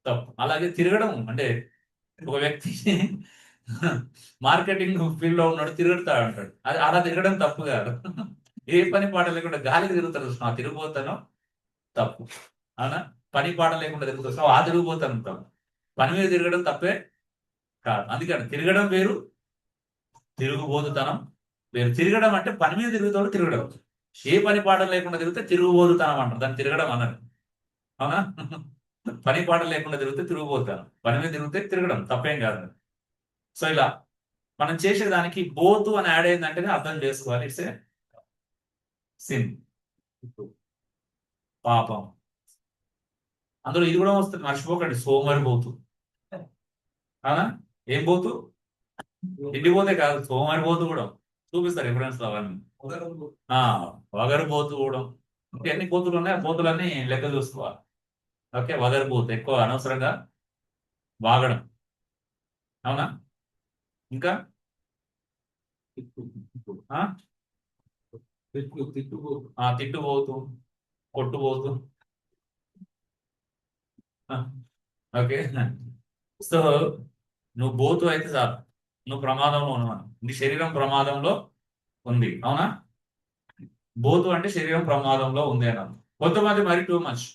తప్పు. అలాగే తిరగడం అంటే, ఒక వ్యక్తి మార్కెటింగ్ ఫీల్డ్ లో ఉన్నాడు, తిరుగుతా అంటాడు. అది అలా తిరగడం తప్పు కాదు. ఏ పని పాట లేకుండా గాలికి తిరుగుతారు చూసిన తిరిగిపోతాను తప్పు. అవునా? పని పాట లేకుండా తిరుగుతావు ఆ తిరిగిపోతాను తప్పు. పని మీద తిరగడం తప్పే కాదు. అందుకని తిరగడం వేరు, తిరుగుబోతుతనం వేరు. తిరగడం అంటే పని మీద తిరుగుతాడు తిరగడం. ఏ పని పాట లేకుండా తిరిగితే తిరుగుబోతుతనం అంటారు, దాన్ని తిరగడం అన్నారు. అవునా? పని పాట లేకుండా తిరిగితే తిరిగిపోతాను, పని మీద తిరిగితే తిరగడం తప్పేం కాదు. సో ఇలా మనం చేసేదానికి బోతు అని యాడ్ అయిందంటేనే అర్థం చేసుకోవాలి, ఇట్స్ ఏ సిన్, పాపం. అందులో ఇది కూడా వస్తుంది, మర్చిపోకండి, సోమరిపోతు. అవునా? ఏం పోతు? ఇంటిపోతే కాదు, సోమరిపోతు కూడా చూపిస్తారు రిఫరెన్స్ లో అవన్నీ. వగరు పోతు కూడా. ఎన్ని పోతులు ఉన్నాయి, ఆ పోతులన్నీ లెక్క చూసుకోవాలి. ఓకే, వగరు పోతు ఎక్కువ అనవసరంగా వాగడం. అవునా? ఇంకా తిట్టుపోతు, కొట్టుపోతు. ఓకే. సో నువ్వు బోతు అయితే చాలు, నువ్వు ప్రమాదంలో ఉన్నావు, నీ శరీరం ప్రమాదంలో ఉంది. అవునా? బోతు అంటే శరీరం ప్రమాదంలో ఉంది అన్నారు. కొంతమంది మరి టూ మచ్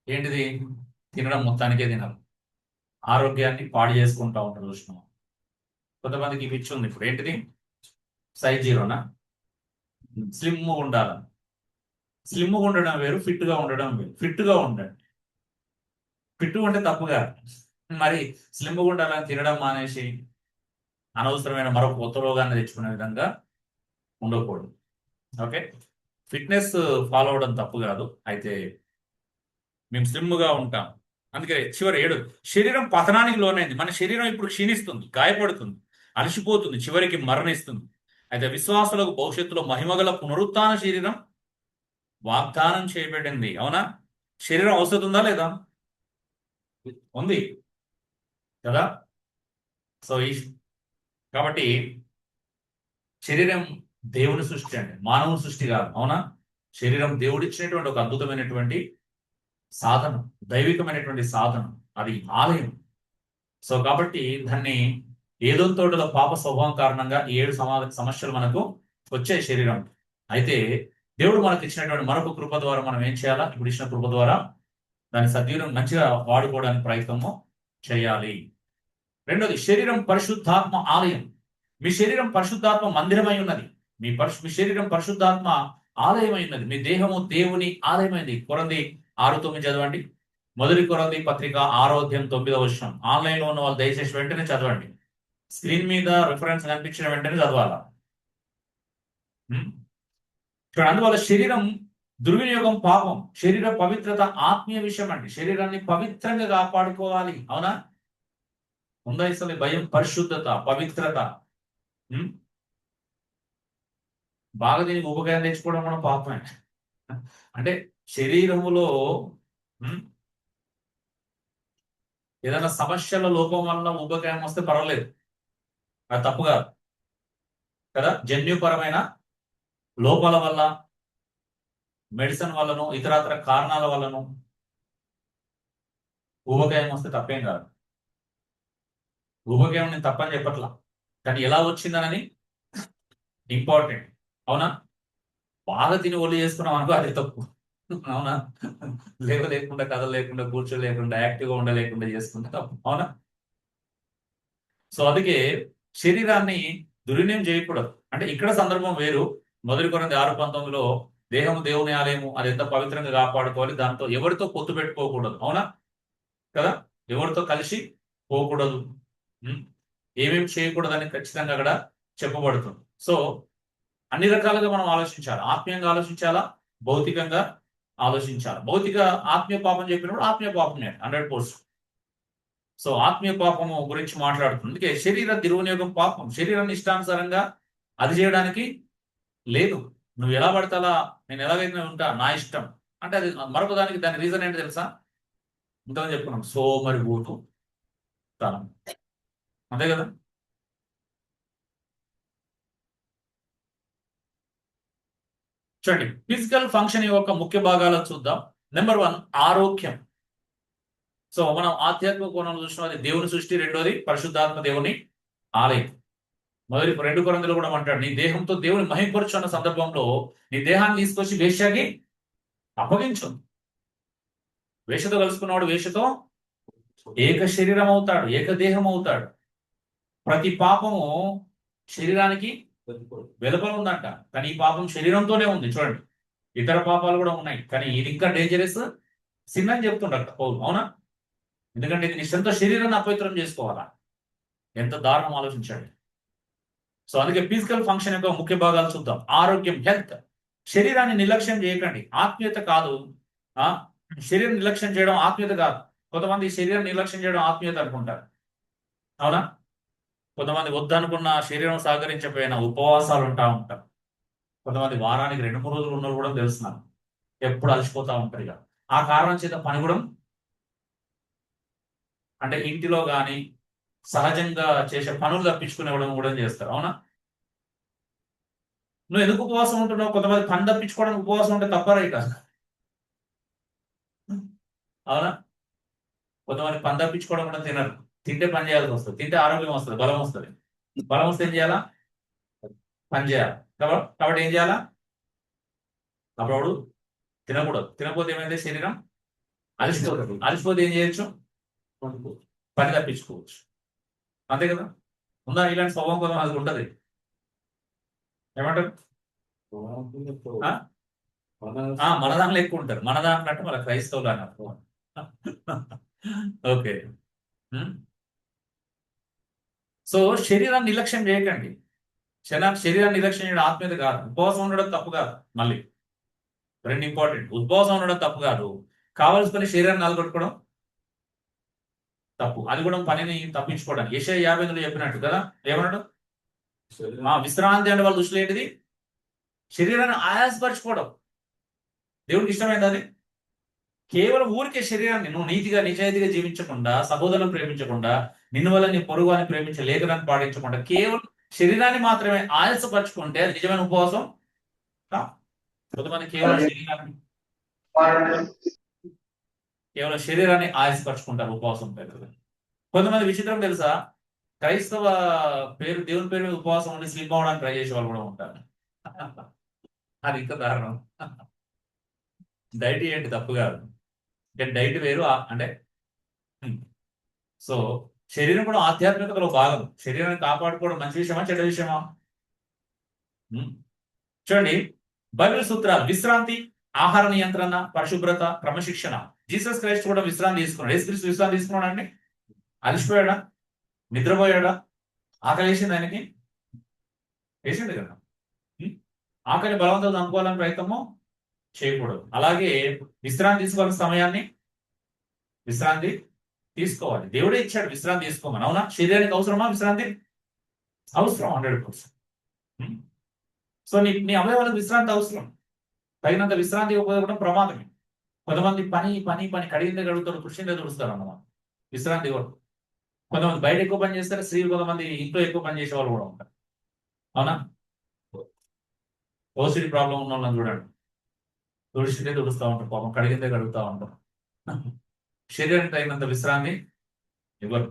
ఏంటిది? తినడం మొత్తానికే తినరు, ఆరోగ్యాన్ని పాడు చేసుకుంటా ఉంటారు చూసినాం. కొంతమందికి పిచ్చి ఉంది ఇప్పుడు, ఏంటిది? సైజ్ జీరోనా? స్లిమ్ ఉండాలి. స్లిమ్ ఉండడం వేరు, ఫిట్ గా ఉండడం వేరు. ఫిట్ గా ఉండండి. ఫిట్ ఉంటే తప్పుగా, మరి స్లిమ్ ఉండాలని తినడం మానేసి అనవసరమైన మరొక కొత్త రోగాన్ని తెచ్చుకునే విధంగా ఉండకూడదు. ఓకే, ఫిట్నెస్ ఫాలో అవడం తప్పు కాదు. అయితే మేము స్లిమ్గా ఉంటాం. అందుకే చివరి 7 శరీరం పతనానికి లోనైంది. మన శరీరం ఇప్పుడు క్షీణిస్తుంది, గాయపడుతుంది, అలసిపోతుంది, చివరికి మరణిస్తుంది. అయితే విశ్వాసులకు భవిష్యత్తులో మహిమగల పునరుత్థాన శరీరం వాగ్దానం చేయబడింది. అవునా? శరీరం అవసరం ఉందా లేదా? ఉంది కదా. సో కాబట్టి శరీరం దేవుని సృష్టి అండి, మానవుని సృష్టి కాదు. అవునా? శరీరం దేవుడిచ్చినటువంటి ఒక అద్భుతమైనటువంటి సాధనం, దైవికమైనటువంటి సాధనం, అది ఆలయం. సో కాబట్టి దాన్ని ఏదో తోటలో పాప స్వభావం కారణంగా 7 సమస్యలు మనకు వచ్చే శరీరం. అయితే దేవుడు మనకి ఇచ్చినటువంటి మరొక కృప ద్వారా మనం ఏం చేయాలా? ఇప్పుడు ఇచ్చిన కృప ద్వారా దాని సద్వినియోగం మంచిగా వాడుకోవడానికి ప్రయత్నము చేయాలి. రెండోది, శరీరం పరిశుద్ధాత్మ ఆలయం. మీ శరీరం పరిశుద్ధాత్మ మందిరమై ఉన్నది. మీ శరీరం పరిశుద్ధాత్మ ఆలయమై ఉన్నది. మీ దేహము దేవుని ఆలయమైంది. కొరంది 6:9 చదవండి. మొదటి కొరంది పత్రిక 6:9. ఆన్లైన్లో ఉన్న వాళ్ళు దయచేసి వెంటనే చదవండి. స్క్రీన్ మీద రిఫరెన్స్ కనిపించిన వెంటనే చదవాలా. చూడండి, అందువల్ల శరీరం దుర్వినియోగం పాపం. శరీర పవిత్రత ఆత్మీయ విషయం అండి. శరీరాన్ని పవిత్రంగా కాపాడుకోవాలి. అవునా? ఉందా ఇసలు భయం? పరిశుద్ధత, పవిత్రత. బాగా దీనికి ఉపకారం తెచ్చుకోవడం కూడా పాపమే. అంటే శరీరములో ఏదైనా సమస్యల లోపం వల్ల ఉపకారం వస్తే పర్వాలేదు, అది తప్పు కాదు కదా. జన్యుపరమైన లోపాల వల్ల, మెడిసిన్ వల్లను, ఇతరత్ర కారణాల వల్లను ఉపకాయం వస్తే తప్పేం కాదు. ఉపకాయం నేను తప్పని చెప్పట్లా, కానీ ఎలా వచ్చిందనని ఇంపార్టెంట్. అవునా? బాగా తిని ఒళ్ళు చేసుకున్నాం అనుకో, అది తప్పు. అవునా? లేకుండా కథ లేకుండా కూర్చోలేకుండా యాక్టివ్గా ఉండలేకుండా చేసుకుంటే తప్పు. అవునా? సో అందుకే శరీరాన్ని దుర్వినియోగం చేయకూడదు. అంటే ఇక్కడ సందర్భం వేరు. మొదటి కొరింథీ 6:19లో దేహము దేవుని ఆలయము, అది ఎంత పవిత్రంగా కాపాడుకోవాలి, దాంతో ఎవరితో పొత్తు పెట్టుకోకూడదు. అవునా కదా? ఎవరితో కలిసి పోకూడదు, ఏమేమి చేయకూడదని ఖచ్చితంగా అక్కడ చెప్పబడుతుంది. సో అన్ని రకాలుగా మనం ఆలోచించాలి. ఆత్మీయంగా ఆలోచించాలా, భౌతికంగా ఆలోచించాలి. భౌతిక ఆత్మీయ పాపం చెప్పినప్పుడు ఆత్మీయ పాపమే 100%. సో ఆత్మీయ పాపము గురించి మాట్లాడుతుంది. అందుకే శరీర దుర్వినియోగం పాపం. శరీరాన్ని ఇష్టానుసారంగా అది చేయడానికి లేదు. నువ్వు ఎలా పడతాలా, నేను ఎలాగైతే ఉంటా, నా ఇష్టం అంటే అది మరొక దాని రీజన్ ఏంటి తెలుసా? ఇంతకుముందు చెప్పుకున్నాం, సోమరిపోతు తనం. అంతే కదా. చూడండి, ఫిజికల్ ఫంక్షన్ యొక్క ముఖ్య భాగాలను చూద్దాం. నెంబర్ 1, ఆరోగ్యం. సో మనం ఆధ్యాత్మిక కోణంలో చూసినాం, అది దేవుని సృష్టి. రెండోది పరిశుద్ధాత్మ దేవుని ఆలయం. మొదటి 2 కొరింథీలో కూడా అంటాడు, నీ దేహంతో దేవుని మహిమపరచు అన్న సందర్భంలో నీ దేహాన్ని తీసుకొచ్చి వేశ్యకి అప్పగించు. వేషతో కలుసుకున్నవాడు వేషతో ఏక శరీరం అవుతాడు, ఏక దేహం అవుతాడు. ప్రతి పాపము శరీరానికి వెలుపల ఉందంట, కానీ ఈ పాపం శరీరంతోనే ఉంది. చూడండి, ఇతర పాపాలు కూడా ఉన్నాయి, కానీ ఇది ఇంకా డేంజరస్ సిన్ అని చెప్తుండట పౌలు. అవునా? ఎందుకంటే ఇది నీ సొంత శరీరాన్ని అపవిత్రం చేసుకోవాలా. ఎంత దారుణం ఆలోచించండి. సో అందుకే ఫిజికల్ ఫంక్షన్ యొక్క ముఖ్య భాగాలు చూద్దాం. ఆరోగ్యం, హెల్త్. శరీరాన్ని నిర్లక్ష్యం చేయకండి. ఆత్మీయత కాదు. శరీరం నిర్లక్ష్యం చేయడం ఆత్మీయత కాదు. కొంతమంది శరీరం నిర్లక్ష్యం చేయడం ఆత్మీయత అనుకుంటారు. అవునా? కొంతమంది వద్దనుకున్న శరీరం సహకరించకపోయినా ఉపవాసాలు ఉంటారు. కొంతమంది వారానికి 2-3 రోజులు ఉన్నది కూడా తెలుస్తున్నారు. ఎప్పుడు అలసిపోతా ఉంటారు. ఇక ఆ కారణం చేత పని కూడా, అంటే ఇంటిలో కానీ సహజంగా చేసే పనులు తప్పించుకునేవడం కూడా చేస్తారు. అవునా? నువ్వు ఎందుకు ఉపవాసం ఉంటున్నావు? కొంతమంది పని తప్పించుకోవడానికి ఉపవాసం ఉంటే తప్పరా ఇక? అవునా? కొంతమంది పని తప్పించుకోవడం కూడా తినరు. తింటే పని చేయాల్సి వస్తుంది. తింటే ఆరోగ్యం వస్తుంది, బలం వస్తుంది. బలం వస్తే ఏం చేయాలా? పని చేయాలి. కాబట్టి ఏం చేయాలా? అప్పుడు తినకూడదు. తినకపోతే ఏమైతే శరీరం అలసిపోతుంది. అలసిపోతే ఏం చేయొచ్చు? పని తప్పించుకోవచ్చు. అంతే కదా. ఉందా ఇలాంటి స్వభావం? కొంచెం అది ఉంటుంది. ఏమంటారు? మన దాంట్లో ఎక్కువ ఉంటారు. మన దాంట్లో అంటే మన క్రైస్తవులు అన్నారు. ఓకే. సో శరీరాన్ని నిర్లక్ష్యం చేయకండి. శరీరాన్ని నిర్లక్ష్యం చేయడం ఆత్మీయత కాదు. ఉపవాసం ఉండడం తప్పు కాదు. మళ్ళీ 2 ఇంపార్టెంట్. ఉపవాసం ఉండడం తప్పు కాదు, కావలసిన శరీరాన్ని నలగొట్టుకోవడం తప్పు. అది కూడా పనిని తప్పించుకోవడానికి యెషయా 58లో చెప్పినట్టు కదా, ఏమన్నాడు? మా విశ్రాంతి అంటే వాళ్ళ దృష్టిలో ఏంటిది? శరీరాన్ని ఆయాసపరచుకోవడం. దేవుడికి ఇష్టమైంది అది. కేవలం ఊరికే శరీరాన్ని నువ్వు నీతిగా నిజాయితీగా జీవించకుండా, సహోదరులను ప్రేమించకుండా, నిన్ను వల్ల నీ పొరుగు అని ప్రేమించే లేఖనాన్ని పాటించకుండా కేవలం శరీరాన్ని మాత్రమే ఆయాసపరచుకుంటే అది నిజమైన ఉపవాసం కాదు. కొంతమంది కేవలం శరీరాన్ని ఆయాసపరచుకుంటారు ఉపవాసం పేరు. కొంతమంది విచిత్రం తెలుసా, క్రైస్తవ పేరు దేవుని పేరు మీద ఉపవాసం ఉండి స్లిప్ అవడానికి ట్రై చేసే వాళ్ళు కూడా ఉంటారు. అది ఇంకా దారుణం. డైట్ ఏంటి తప్పు కాదు, డైట్ వేరు అంటే సో శరీరం కూడా ఆధ్యాత్మికతలో భాగం. శరీరాన్ని కాపాడుకోవడం మంచి విషయమా చెడ్డ విషయమా? చూడండి, బైబిల్ సూత్రాలు: విశ్రాంతి, ఆహార నియంత్రణ, పరిశుభ్రత, క్రమశిక్షణ. జీసస్ క్రైస్ట్ కూడా విశ్రాంతి తీసుకున్నాడు. యేసుక్రీస్తు విశ్రాంతి తీసుకున్నాడు అండి. అలసిపోయాడా? నిద్రపోయాడా? ఆకలి వేసింది ఆయనకి? వేసింది కదా. ఆకలి బలవంతం చంపుకోవాలని ప్రయత్నము చేయకూడదు. అలాగే విశ్రాంతి తీసుకోవాల్సిన సమయాన్ని విశ్రాంతి తీసుకోవాలి. దేవుడే ఇచ్చాడు విశ్రాంతి తీసుకోమని, అవునా? శరీరానికి అవసరమా విశ్రాంతి? అవసరం, 100%. సో నీ అవయవాలకు విశ్రాంతి అవసరం. తగినంత విశ్రాంతి ఉపయోగపడడం ప్రమాదమే. కొంతమంది పని పని పని కడిగిందే కడుగుతారు, కృషిందే తుడుస్తారు అన్నమాట. విశ్రాంతి ఇవ్వరు. కొంతమంది బయట ఎక్కువ పని చేస్తారు, స్త్రీలు కొంతమంది ఇంట్లో ఎక్కువ పని చేసే వాళ్ళు కూడా ఉంటారు, అవునా? ఓసిడి ప్రాబ్లం ఉన్న వాళ్ళని చూడండి, తుడిచిందే తుడుస్తూ ఉంటారు, పాపం కడిగిందే కడుగుతూ ఉంటారు. శరీరానికి తగినంత విశ్రాంతి ఇవ్వరు.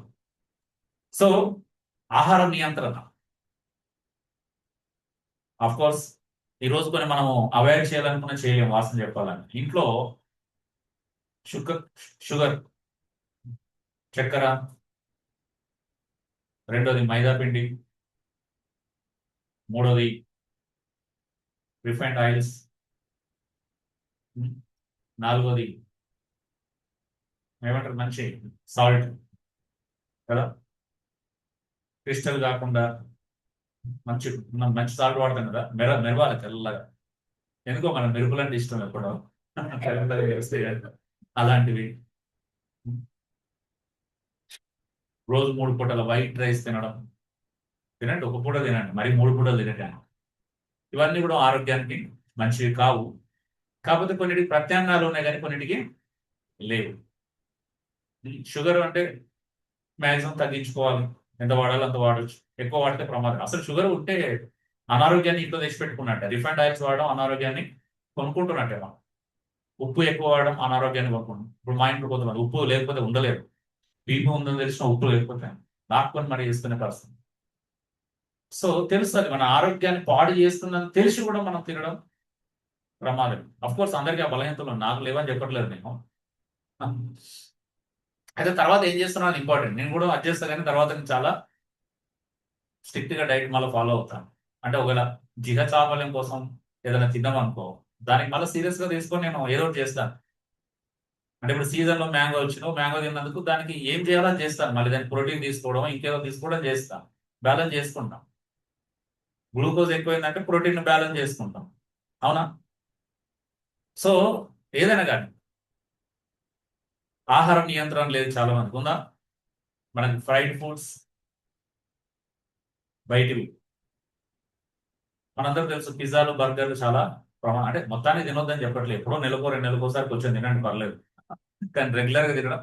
సో ఆహార నియంత్రణ, ఆఫ్ కోర్స్ ఈ రోజు కొన్ని మనం అవాయిడ్ చేయాలనుకున్న చేయలేము. వాసన చెప్పాలని ఇంట్లో షుగర్, చక్కెర, రెండోది మైదా పిండి, మూడోది రిఫైన్డ్ ఆయిల్స్, నాలుగోది ఏమంటారు మంచి సాల్ట్ కదా, క్రిస్టల్ కాకుండా మంచి మంచి సాల్ట్ వాడతాం కదా, మెరవాలి తెల్లగా. ఎందుకో మన మెరుపులంటే ఇష్టం ఎప్పుడో అలాంటివి. రోజు 3 పూటల వైట్ రైస్ తినడం. తినండి, ఒక పూట తినండి, మరి 3 పూటలు తినండి. ఇవన్నీ కూడా ఆరోగ్యానికి మంచివి కావు. కాకపోతే కొన్నిటికి ప్రత్యామ్నాయాలు ఉన్నాయి కానీ కొన్నిటికి లేవు. షుగర్ అంటే మ్యాక్సిమం తగ్గించుకోవాలి, ఎంత వాడాలో అంత వాడచ్చు. ఎక్కువ వాడితే ప్రమాదం. అసలు షుగర్ ఉంటే అనారోగ్యాన్ని ఇంట్లో తెచ్చి పెట్టుకున్నట్టే. రిఫైండ్ ఆయిల్స్ వాడడం అనారోగ్యాన్ని కొనుక్కుంటున్నట్టే. మనం ఉప్పు ఎక్కువ వాడడం అనారోగ్యాన్ని కొనుక్కుంటాం. ఇప్పుడు మా ఇంట్లో కొంతమంది ఉప్పు లేకపోతే ఉండలేరు. బీపీ ఉందని తెలిసిన ఉప్పు లేకపోతే నాకుని మరి చేసుకునే పరిస్థితి. సో తెలుస్తుంది మన ఆరోగ్యాన్ని పాడు చేస్తుందని తెలిసి కూడా మనం తినడం ప్రమాదం. అఫ్ కోర్స్ అందరికీ ఆ బలహీనతలు నాకు లేవని చెప్పట్లేదు నేను. అయితే తర్వాత ఏం చేస్తున్నాను ఇంపార్టెంట్. నేను కూడా అది చేస్తా కానీ తర్వాత నేను చాలా స్ట్రిక్ట్ గా డైట్ మళ్ళీ ఫాలో అవుతాను. అంటే ఒకవేళ జిహ చాపల్యం కోసం ఏదైనా తిన్నామనుకో, దానికి మళ్ళీ సీరియస్ గా తీసుకొని నేను ఏదో ఒకటి చేస్తాను. అంటే ఇప్పుడు సీజన్ లో మ్యాంగో వచ్చినావు, మ్యాంగో తిన్నందుకు దానికి ఏం చేయాలో చేస్తాను. మళ్ళీ దానికి ప్రోటీన్ తీసుకోవడం ఇంకేదో తీసుకోవడం చేస్తాను. బ్యాలెన్స్ చేసుకుంటాం. గ్లూకోజ్ ఎక్కువైందంటే ప్రోటీన్ బ్యాలెన్స్ చేసుకుంటాం, అవునా? సో ఏదైనా కానీ ఆహార నియంత్రణ లేదు చాలా మందికి. ఉందా? మనకి ఫ్రైడ్ ఫుడ్స్ బయటివి మనందరూ తెలుసు, పిజ్జాలు బర్గర్లు చాలా ప్రమాదం. అంటే మొత్తాన్ని తినొద్దని చెప్పట్లేదు, ఎప్పుడో నెలకో 2 నెలలకోసారి కొంచెం తినండి పర్లేదు, కానీ రెగ్యులర్ గా తినడం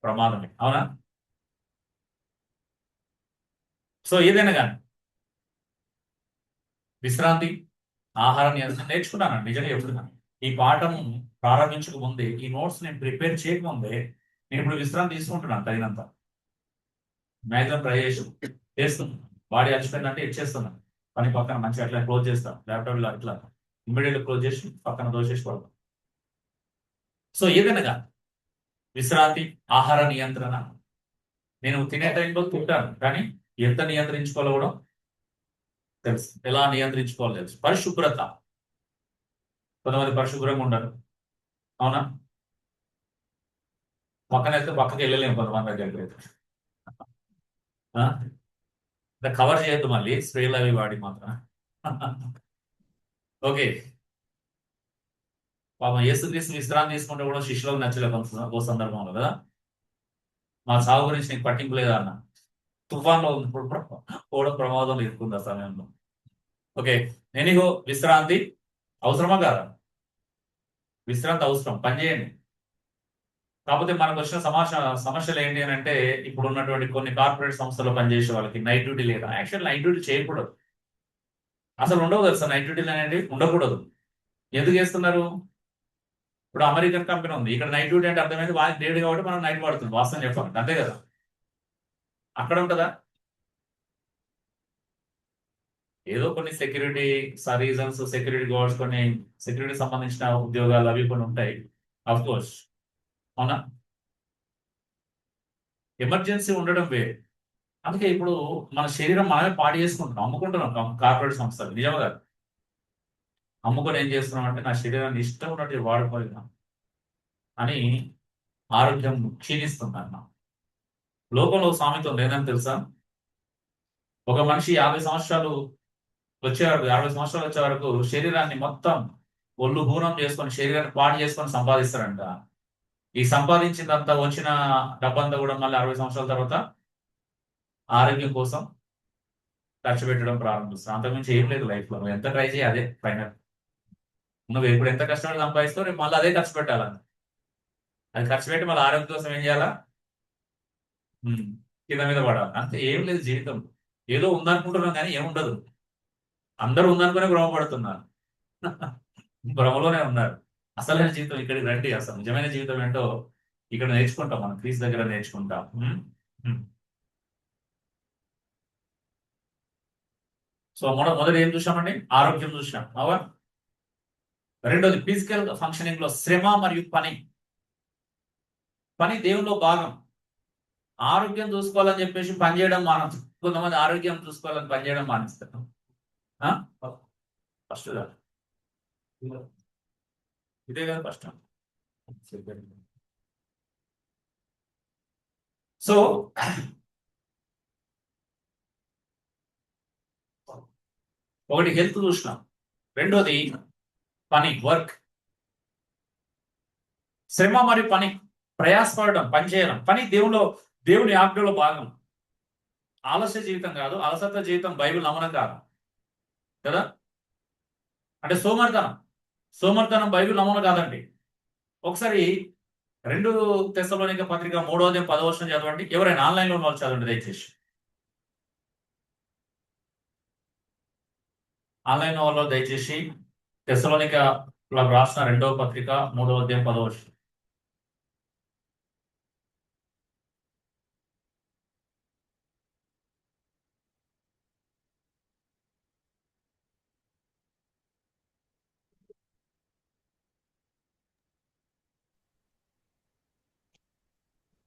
ప్రమాదమే, అవునా? సో ఏదైనా కానీ విశ్రాంతి, ఆహార నియంత్రణ నేర్చుకున్నాను నిజంగా చెప్తున్నాను. ఈ పాఠం ప్రారంభించక ముందే, ఈ నోట్స్ నేను ప్రిపేర్ చేయకముందే నేను ఇప్పుడు విశ్రాంతి తీసుకుంటున్నాను తగినంత. మ్యాక్సిమం ట్రై చేస్తున్నాను. బాడీ అలసిపోయిందంటే ఇచ్చేస్తున్నాను, పని పక్కన మంచిగా అట్లా క్లోజ్ చేస్తాను, ల్యాప్టాప్లో అట్లా ఇమ్మీడియట్ క్లోజ్ చేసి పక్కన దోసేసి పడతాం. సో ఏదైనా కానీ విశ్రాంతి, ఆహార నియంత్రణ. నేను తినే టైంలో తింటాను, కానీ ఎంత నియంత్రించుకోవాలో కూడా తెలుసు, ఎలా నియంత్రించుకోవాలో తెలుసు. పరిశుభ్రత, కొంతమంది పరిశుభ్రంగా ఉండరు, అవునా? పక్కనైతే పక్కకి వెళ్ళలేము కొంతమంది దగ్గరికి అయితే. కవర్ చేయొద్దు మళ్ళీ స్ప్రేలు అవి వాడి మాత్రం. ఓకే, పాపం యేసుక్రీస్తు విశ్రాంతి తీసుకుంటే కూడా శిష్యులకు నచ్చలేదు ఓ సందర్భంలో కదా. మా సాగు గురించి నీకు పట్టింపు లేదా అన్న. తుఫాన్లో ఉన్నప్పుడు కూడా ప్రమాదం ఎదుర్కొంది ఆ సమయంలో. ఓకే, నేను విశ్రాంతి అవసరమా కాదా? విశ్రాంతి అవసరం, పని చేయండి. కాకపోతే మనకు వచ్చిన సమస్యలు ఏంటి అని అంటే, ఇప్పుడు ఉన్నటువంటి కొన్ని కార్పొరేట్ సంస్థల్లో పనిచేసే వాళ్ళకి నైట్ డ్యూటీ లేదా. యాక్చువల్ నైట్ డ్యూటీ చేయకూడదు, అసలు ఉండవు కదా సార్. నైట్ డ్యూటీలు అనేవి ఉండకూడదు. ఎందుకు చేస్తున్నారు? ఇప్పుడు అమెరికన్ కంపెనీ ఉంది, ఇక్కడ నైట్ డ్యూటీ అంటే అర్థమైంది వాళ్ళకి డేట్ కాబట్టి మనం నైట్ పడుతుంది, వాస్తవం చెప్పాలి అంతే కదా. అక్కడ ఉంటుందా? ఏదో కొన్ని సెక్యూరిటీ రీజన్స్, సెక్యూరిటీ గార్డ్స్, కొన్ని సెక్యూరిటీ సంబంధించిన ఉద్యోగాలు అవి కొన్ని ఉంటాయి అఫ్ కోర్స్, అవునా. ఎమర్జెన్సీ ఉండడం వేరే. అందుకే ఇప్పుడు మన శరీరం మనమే పాడు చేసుకుంటున్నాం, అమ్ముకుంటున్నాం కార్పొరేట్ సంస్థలు. నిజమే కాదు? అమ్ముకొని ఏం చేస్తున్నాం అంటే, నా శరీరాన్ని ఇష్టం ఉన్నట్టు వాడుకోలేనా అని ఆరోగ్యం క్షీణిస్తుందన్న. లోకంలో సామెత ఉంది, ఏంటని తెలుసా? ఒక మనిషి 50 సంవత్సరాలు వచ్చే వరకు, 60 సంవత్సరాలు వచ్చే వరకు శరీరాన్ని మొత్తం ఒళ్ళు హూనం చేసుకొని, శరీరాన్ని పాడు చేసుకొని సంపాదిస్తారంట. ఈ సంపాదించిందంతా వచ్చిన డబ్బంతా కూడా మళ్ళీ 60 సంవత్సరాల తర్వాత ఆరోగ్యం కోసం ఖర్చు పెట్టడం ప్రారంభిస్తాం. అంతకుమించి ఏం లేదు లైఫ్ లో. నువ్వు ఎంత ట్రై చేయి అదే ఫైనల్. నువ్వు ఇప్పుడు ఎంత కష్టపడి సంపాదిస్తావు, రేపు మళ్ళీ అదే ఖర్చు పెట్టాలని. అది ఖర్చు పెట్టి మళ్ళీ ఆరోగ్యం కోసం ఏం చేయాలా? కింద మీద పడాలి. అంతే, ఏం లేదు జీవితం. ఏదో ఉందనుకుంటున్నాం కానీ ఏముండదు. అందరూ ఉందనుకునే భ్రమపడుతున్నారు. భ్రమలోనే ఉన్నారు. అసలైన జీవితం ఇక్కడికి రండి. అసలు నిజమైన జీవితం ఏంటో ఇక్కడ నేర్చుకుంటాం, మనం ఫీజు దగ్గర నేర్చుకుంటాం. సో మొదటి ఏం చూసామండి? ఆరోగ్యం చూసాం, అవా. రెండోది ఫిజికల్ ఫంక్షనింగ్ లో శ్రమ మరియు పని. పని దేవుల్లో భాగం. ఆరోగ్యం చూసుకోవాలని చెప్పేసి పని చేయడం మానసు. కొంతమంది ఆరోగ్యం చూసుకోవాలని పని చేయడం మానేస్తారు. ఫస్ట్ ఇదే కదా ఫస్ట్. సో ఒకటి హెల్త్ చూసినాం, రెండోది పని, వర్క్. శ్రమ మరియు పని, ప్రయాసపడడం, పని చేయడం. పని దేవుని ఆజ్ఞలో భాగం. ఆలస్య జీవితం కాదు, అలసత్వ జీవితం బైబిల్ నమ్మనం కాదు కదా. అంటే సోమర్తనం బైబిల్ నమ్మనం కాదండి. ఒకసారి 2 తెస్సలోనిక పత్రిక 3వ అధ్యాయం 10వ వచనం చదవండి. ఎవరైనా ఆన్లైన్లో ఉన్న వాళ్ళు చదవండి దయచేసి. ఆన్లైన్ వాళ్ళు దయచేసి తెస్సలోనిక రాసిన 2వ పత్రిక 3వ అధ్యాయం 10వ వచనం.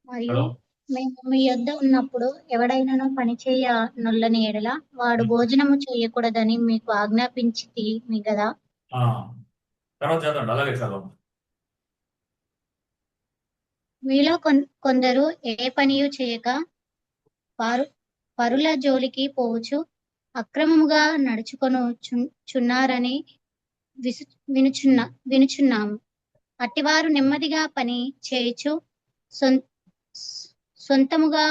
మరియు మేము మీ యొద్ద ఉన్నప్పుడు ఎవడైనాను పని చేయ నొల్లని ఎడల వాడు భోజనము చేయకూడదని మీకు ఆజ్ఞాపించితిమి కదా. తర్వాత చదవండి, అలాగే చదవండి. మీలో కొందరు ఏ పనియు చేయక పరుల జోలికి పోవచ్చు అక్రమముగా నడుచుకొను చున్నారని వినుచున్నాము. అట్టివారు నెమ్మదిగా పని చేయుచు సొంతముగా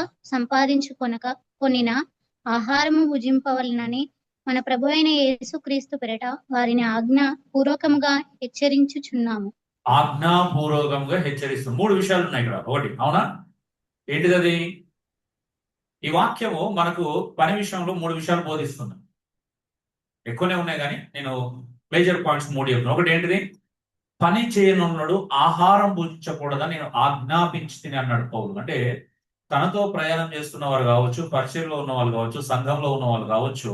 కొనిన ఆహారము భుజింపవలనని మన ప్రభు అయిన యేసుక్రీస్తు పేరట వారిని ఆజ్ఞాపూర్వకముగా హెచ్చరించుచున్నాము. ఆజ్ఞాపూర్వకంగా హెచ్చరిస్తుంది. 3 విషయాలు ఉన్నాయి ఇక్కడ. ఒకటి, అవునా, ఏంటిది అది? ఈ వాక్యము మనకు పని విషయంలో 3 విషయాలు బోధిస్తుంది. ఎక్కువనే ఉన్నాయి కానీ నేను మేజర్ పాయింట్స్ 3 చెప్తున్నాను. ఒకటి ఏంటిది? పని చేయనున్నాడు ఆహారం భుజించకూడదని నేను ఆజ్ఞాపించి అన్నాడు పౌలు. అంటే తనతో ప్రయాణం చేస్తున్న వారు కావచ్చు, పరిచయంలో ఉన్న వాళ్ళు కావచ్చు, సంఘంలో ఉన్న వాళ్ళు కావచ్చు,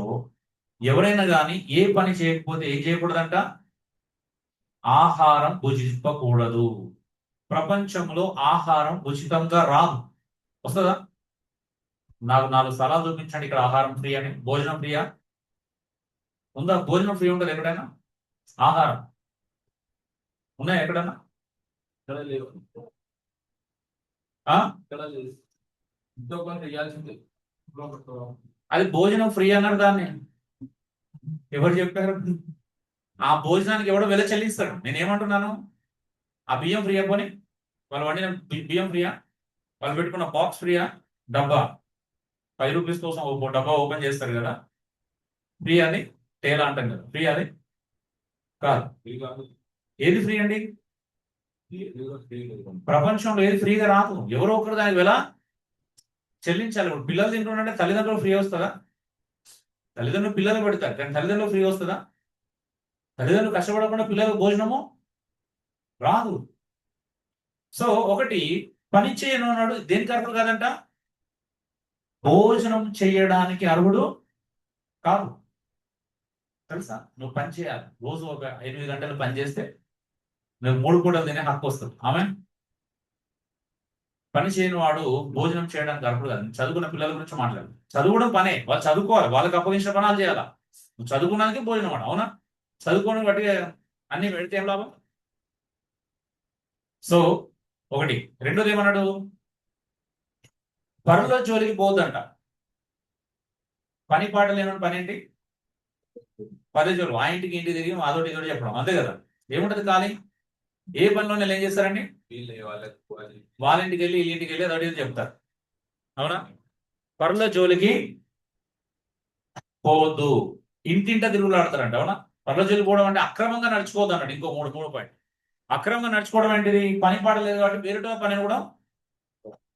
ఎవరైనా కానీ ఏ పని చేయకపోతే ఏం చేయకూడదంట? ఆహారం భుజింపకూడదు. ప్రపంచంలో ఆహారం ఉచితంగా రాదు. వస్తుందా? నాకు 4 స్థలాలు చూపించండి ఇక్కడ ఆహారం ఫ్రీ అని. భోజనం ఫ్రీయా ఉందా? భోజనం ఫ్రీ ఉంటుంది ఎక్కడైనా? ఆహారం ఉన్నాయా ఎక్కడన్నా? అది భోజనం ఫ్రీ అన్నారు. దాన్ని ఎవరు చెప్పారు? ఆ భోజనానికి ఎవడో వెల చెల్లిస్తాడు. నేనేమంటున్నాను? ఆ బియ్యం ఫ్రీయా పోనీ? వాళ్ళు వండిన బియ్యం ఫ్రీయా? వాళ్ళు పెట్టుకున్న బాక్స్ ఫ్రీయా? డబ్బా 5 రూపీస్ కోసం ఒక డబ్బా ఓపెన్ చేస్తారు కదా, ఫ్రీ అది? తేలా అంటాం కదా, ఫ్రీ అది కాదు. ఏది ఫ్రీ అండి? ప్రపంచంలో ఏది ఫ్రీగా రాదు. ఎవరో ఒకరు దానికి వెల చెల్లించాలి. ఇప్పుడు పిల్లలు తింటుంటే తల్లిదండ్రులు ఫ్రీ వస్తుందా? తల్లిదండ్రులు పిల్లలు పెడతారు, కానీ తల్లిదండ్రులు ఫ్రీ వస్తుందా? తల్లిదండ్రులు కష్టపడకుండా పిల్లలకు భోజనము రాదు. సో ఒకటి, పని చేయను అన్నాడు, దేనికి అర్హుడు కాదంట? భోజనం చేయడానికి అర్హుడు కాదు. తెలుసా? నువ్వు పని చేయాలి, రోజు ఒక 8 గంటలు పని చేస్తే నువ్వు 3 పూటలు తినే హక్కు వస్తుంది. ఆమె పని చేయని వాడు భోజనం చేయడానికి అర్హుడు కాదు. చదువుకున్న పిల్లల గురించి మాట్లాడు. చదువుకోవడం పనే, వాళ్ళు చదువుకోవాలి, వాళ్ళకి అప్పగించిన పనాలు చేయాలా. నువ్వు చదువుకున్నానికి భోజనం వాడు, అవునా? చదువుకోవడం బట్టి అన్ని పెడితే ఏం లాభం? సో ఒకటి. రెండోది ఏమన్నాడు? పనుల జోలికి పోద్దంట. పని పాట లేని పని ఏంటి? పదే జోలు, ఆ ఇంటికి ఇంటికి తిరిగి అదోటి ఇదోటి చెప్పడం, అంతే కదా. ఏముంటది ఖాళీ? ఏ పనిలో నేను ఏం చేస్తారండి? వాళ్ళ ఇంటికి వెళ్ళి వీళ్ళ ఇంటికి వెళ్ళి అదొకటి ఇది చెప్తారు, అవునా? పరుల జోలికి పోవద్దు. ఇంటింట తిరుగులాడతారంట, అవునా? పరుల జోలికి పోవడం అంటే అక్రమంగా నడుచుకోవద్దు అన్నట్టు. ఇంకో మూడు పాయింట్. అక్రమంగా నడుచుకోవడం ఏంటిది? పని పాడలేదు కాబట్టి వేరే పనిని కూడా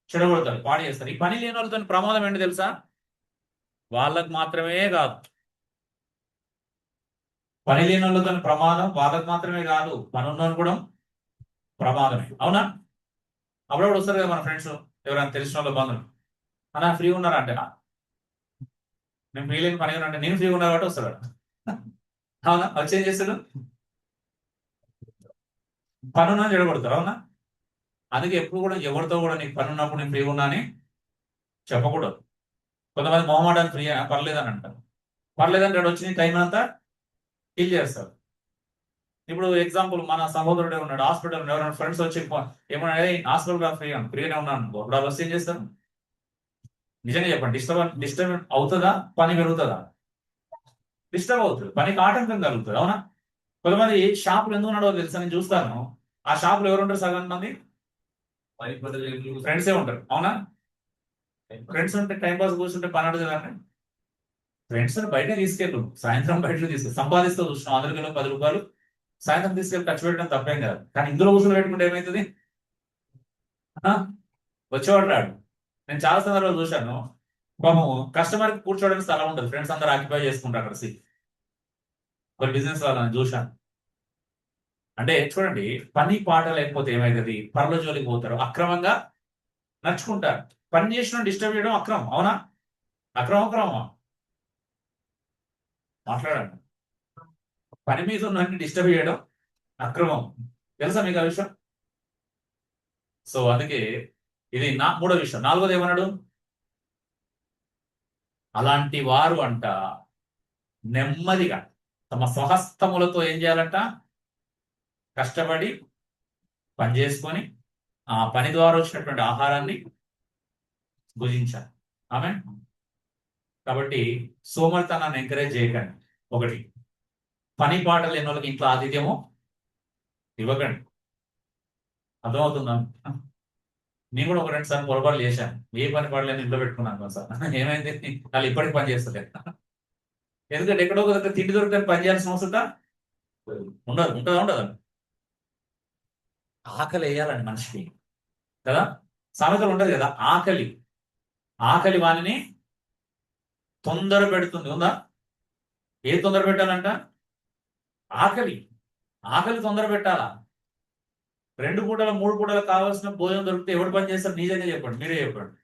చెడగొడతారు, పాడు చేస్తారు. ఈ పని లేని వాళ్ళతో ప్రమాదం ఏంటి తెలుసా? వాళ్ళకు మాత్రమే కాదు, పని లేని వాళ్ళతో ప్రమాదం వాళ్ళకు మాత్రమే కాదు, పని ఉన్నోని కూడా ప్రమాదమే, అవునా? అప్పుడప్పుడు వస్తారు కదా మన ఫ్రెండ్స్, ఎవరైనా తెలిసిన వాళ్ళ బంధువులు, అన్నా ఫ్రీ ఉన్నారా అంటే, నేను ఫ్రీ లేని పని అంటే, నేను ఫ్రీ ఉన్నా కాబట్టి వస్తాడు, అవునా? వచ్చి ఏం చేస్తాడు? పని ఉన్నా చెడగొడతారు, అవునా? అందుకే ఎప్పుడు కూడా ఎవరితో కూడా నీకు పని ఉన్నప్పుడు నేను ఫ్రీ ఉన్నా అని చెప్పకూడదు. కొంతమంది మొహమాటాన్ని ఫ్రీ పర్లేదని అంటారు. పర్లేదంటే వచ్చి నీ టైం అంతా కిల్ చేస్తారు. ఇప్పుడు ఎగ్జాంపుల్, మన సహోదరుడే ఉన్నాడు హాస్పిటల్, ఎవరైనా ఫ్రెండ్స్ వచ్చి ఏమన్నా హాస్పిటల్ ఫ్రీగానే ఉన్నాను అనుకో, అప్పుడు వాళ్ళు వస్తే ఏం చేస్తారు? నిజంగా చెప్పండి, డిస్టర్బ్ అవుతుందా? పని పెరుగుతుందా? డిస్టర్బ్ అవుతుంది, పనికి ఆటంకం కలుగుతుంది, అవునా? కొంతమంది షాపులు ఎందుకు ఉన్నాడో తెలుసా, నేను చూస్తాను. ఆ షాపులు ఎవరు ఉంటారు? సగం మంది ఫ్రెండ్సే ఉంటారు, అవునా? ఫ్రెండ్స్ ఉంటే టైం పాస్ కూర్చుంటే పని అడగదు కదా. ఫ్రెండ్స్ బయట తీసుకెళ్ళు, సాయంత్రం బయట తీసుకెళ్ళి సంపాదిస్తూ చూస్తున్నాం, 100 కిలో 10 రూపాయలు సాయంత్రం తీసుకెళ్ళి ఖర్చు పెట్టడం తప్పేం కాదు. కానీ ఇందులో కూర్చొని పెట్టుకుంటే ఏమవుతుంది? ఆ? వచ్చేవాడు రాడు. నేను చాలా సందర్భాలు చూశాను, పాపం కస్టమర్ కి కూర్చోవడానికి స్థలం ఉంటుంది, ఫ్రెండ్స్ అందరూ ఆక్యుపై చేసుకుంటారు అక్కడ సీట్. ఒక బిజినెస్ వాళ్ళని చూశాను. అంటే చూడండి, పని పాట లేకపోతే ఏమైతుంది? పనుల జోలికి పోతారు, అక్రమంగా నడుచుకుంటారు. పని చేసిన డిస్టర్బ్ చేయడం అక్రమం, అవునా? అక్రమమా? మాట్లాడండి. పని మీద ఉన్న డిస్టర్బ్ చేయడం అక్రమం, తెలుసా మీకు ఆ విషయం? సో అందుకే ఇది మూడో విషయం. నాలుగోది ఏమన్నాడు? అలాంటి వారు అంట నెమ్మదిగా తమ స్వహస్తములతో ఏం చేయాలంట? కష్టపడి పని చేసుకొని ఆ పని ద్వారా వచ్చినటువంటి ఆహారాన్ని భుజించాలి. ఆమె కాబట్టి సోమరితనాన్ని ఎంకరేజ్ చేయకండి. ఒకటి, పని పాటలు లేని వాళ్ళకి ఇంట్లో ఆతిథ్యము ఇవ్వకండి. అర్థమవుతుందా? నేను కూడా ఒక 2 సార్లు పొరపాటు చేశాను. ఏ పని పాటలేని ఇంట్లో పెట్టుకున్నాను సార్. ఏమైంది? వాళ్ళు ఇప్పటికి పని చేస్తలేదు. ఎందుకంటే ఎక్కడో ఒక దగ్గర తిండి దొరికితే పని చేయాల్సిన అవసరం ఉండదు. ఉంటుందా? ఉండదు. ఆకలి వేయాలండి మనిషికి, కదా. సామెతలు ఉండదు కదా, ఆకలి ఆకలి వాణిని తొందర పెడుతుంది, ఉందా? ఏ తొందర పెట్టాలంట? ఆకలి. ఆకలి తొందర పెట్టాలా? 2 పూటల 3 పూటలు కావాల్సిన భోజనం దొరికితే ఎవరు పని చేస్తారు? నిజంగా చెప్పండి, మీరే చెప్పండి.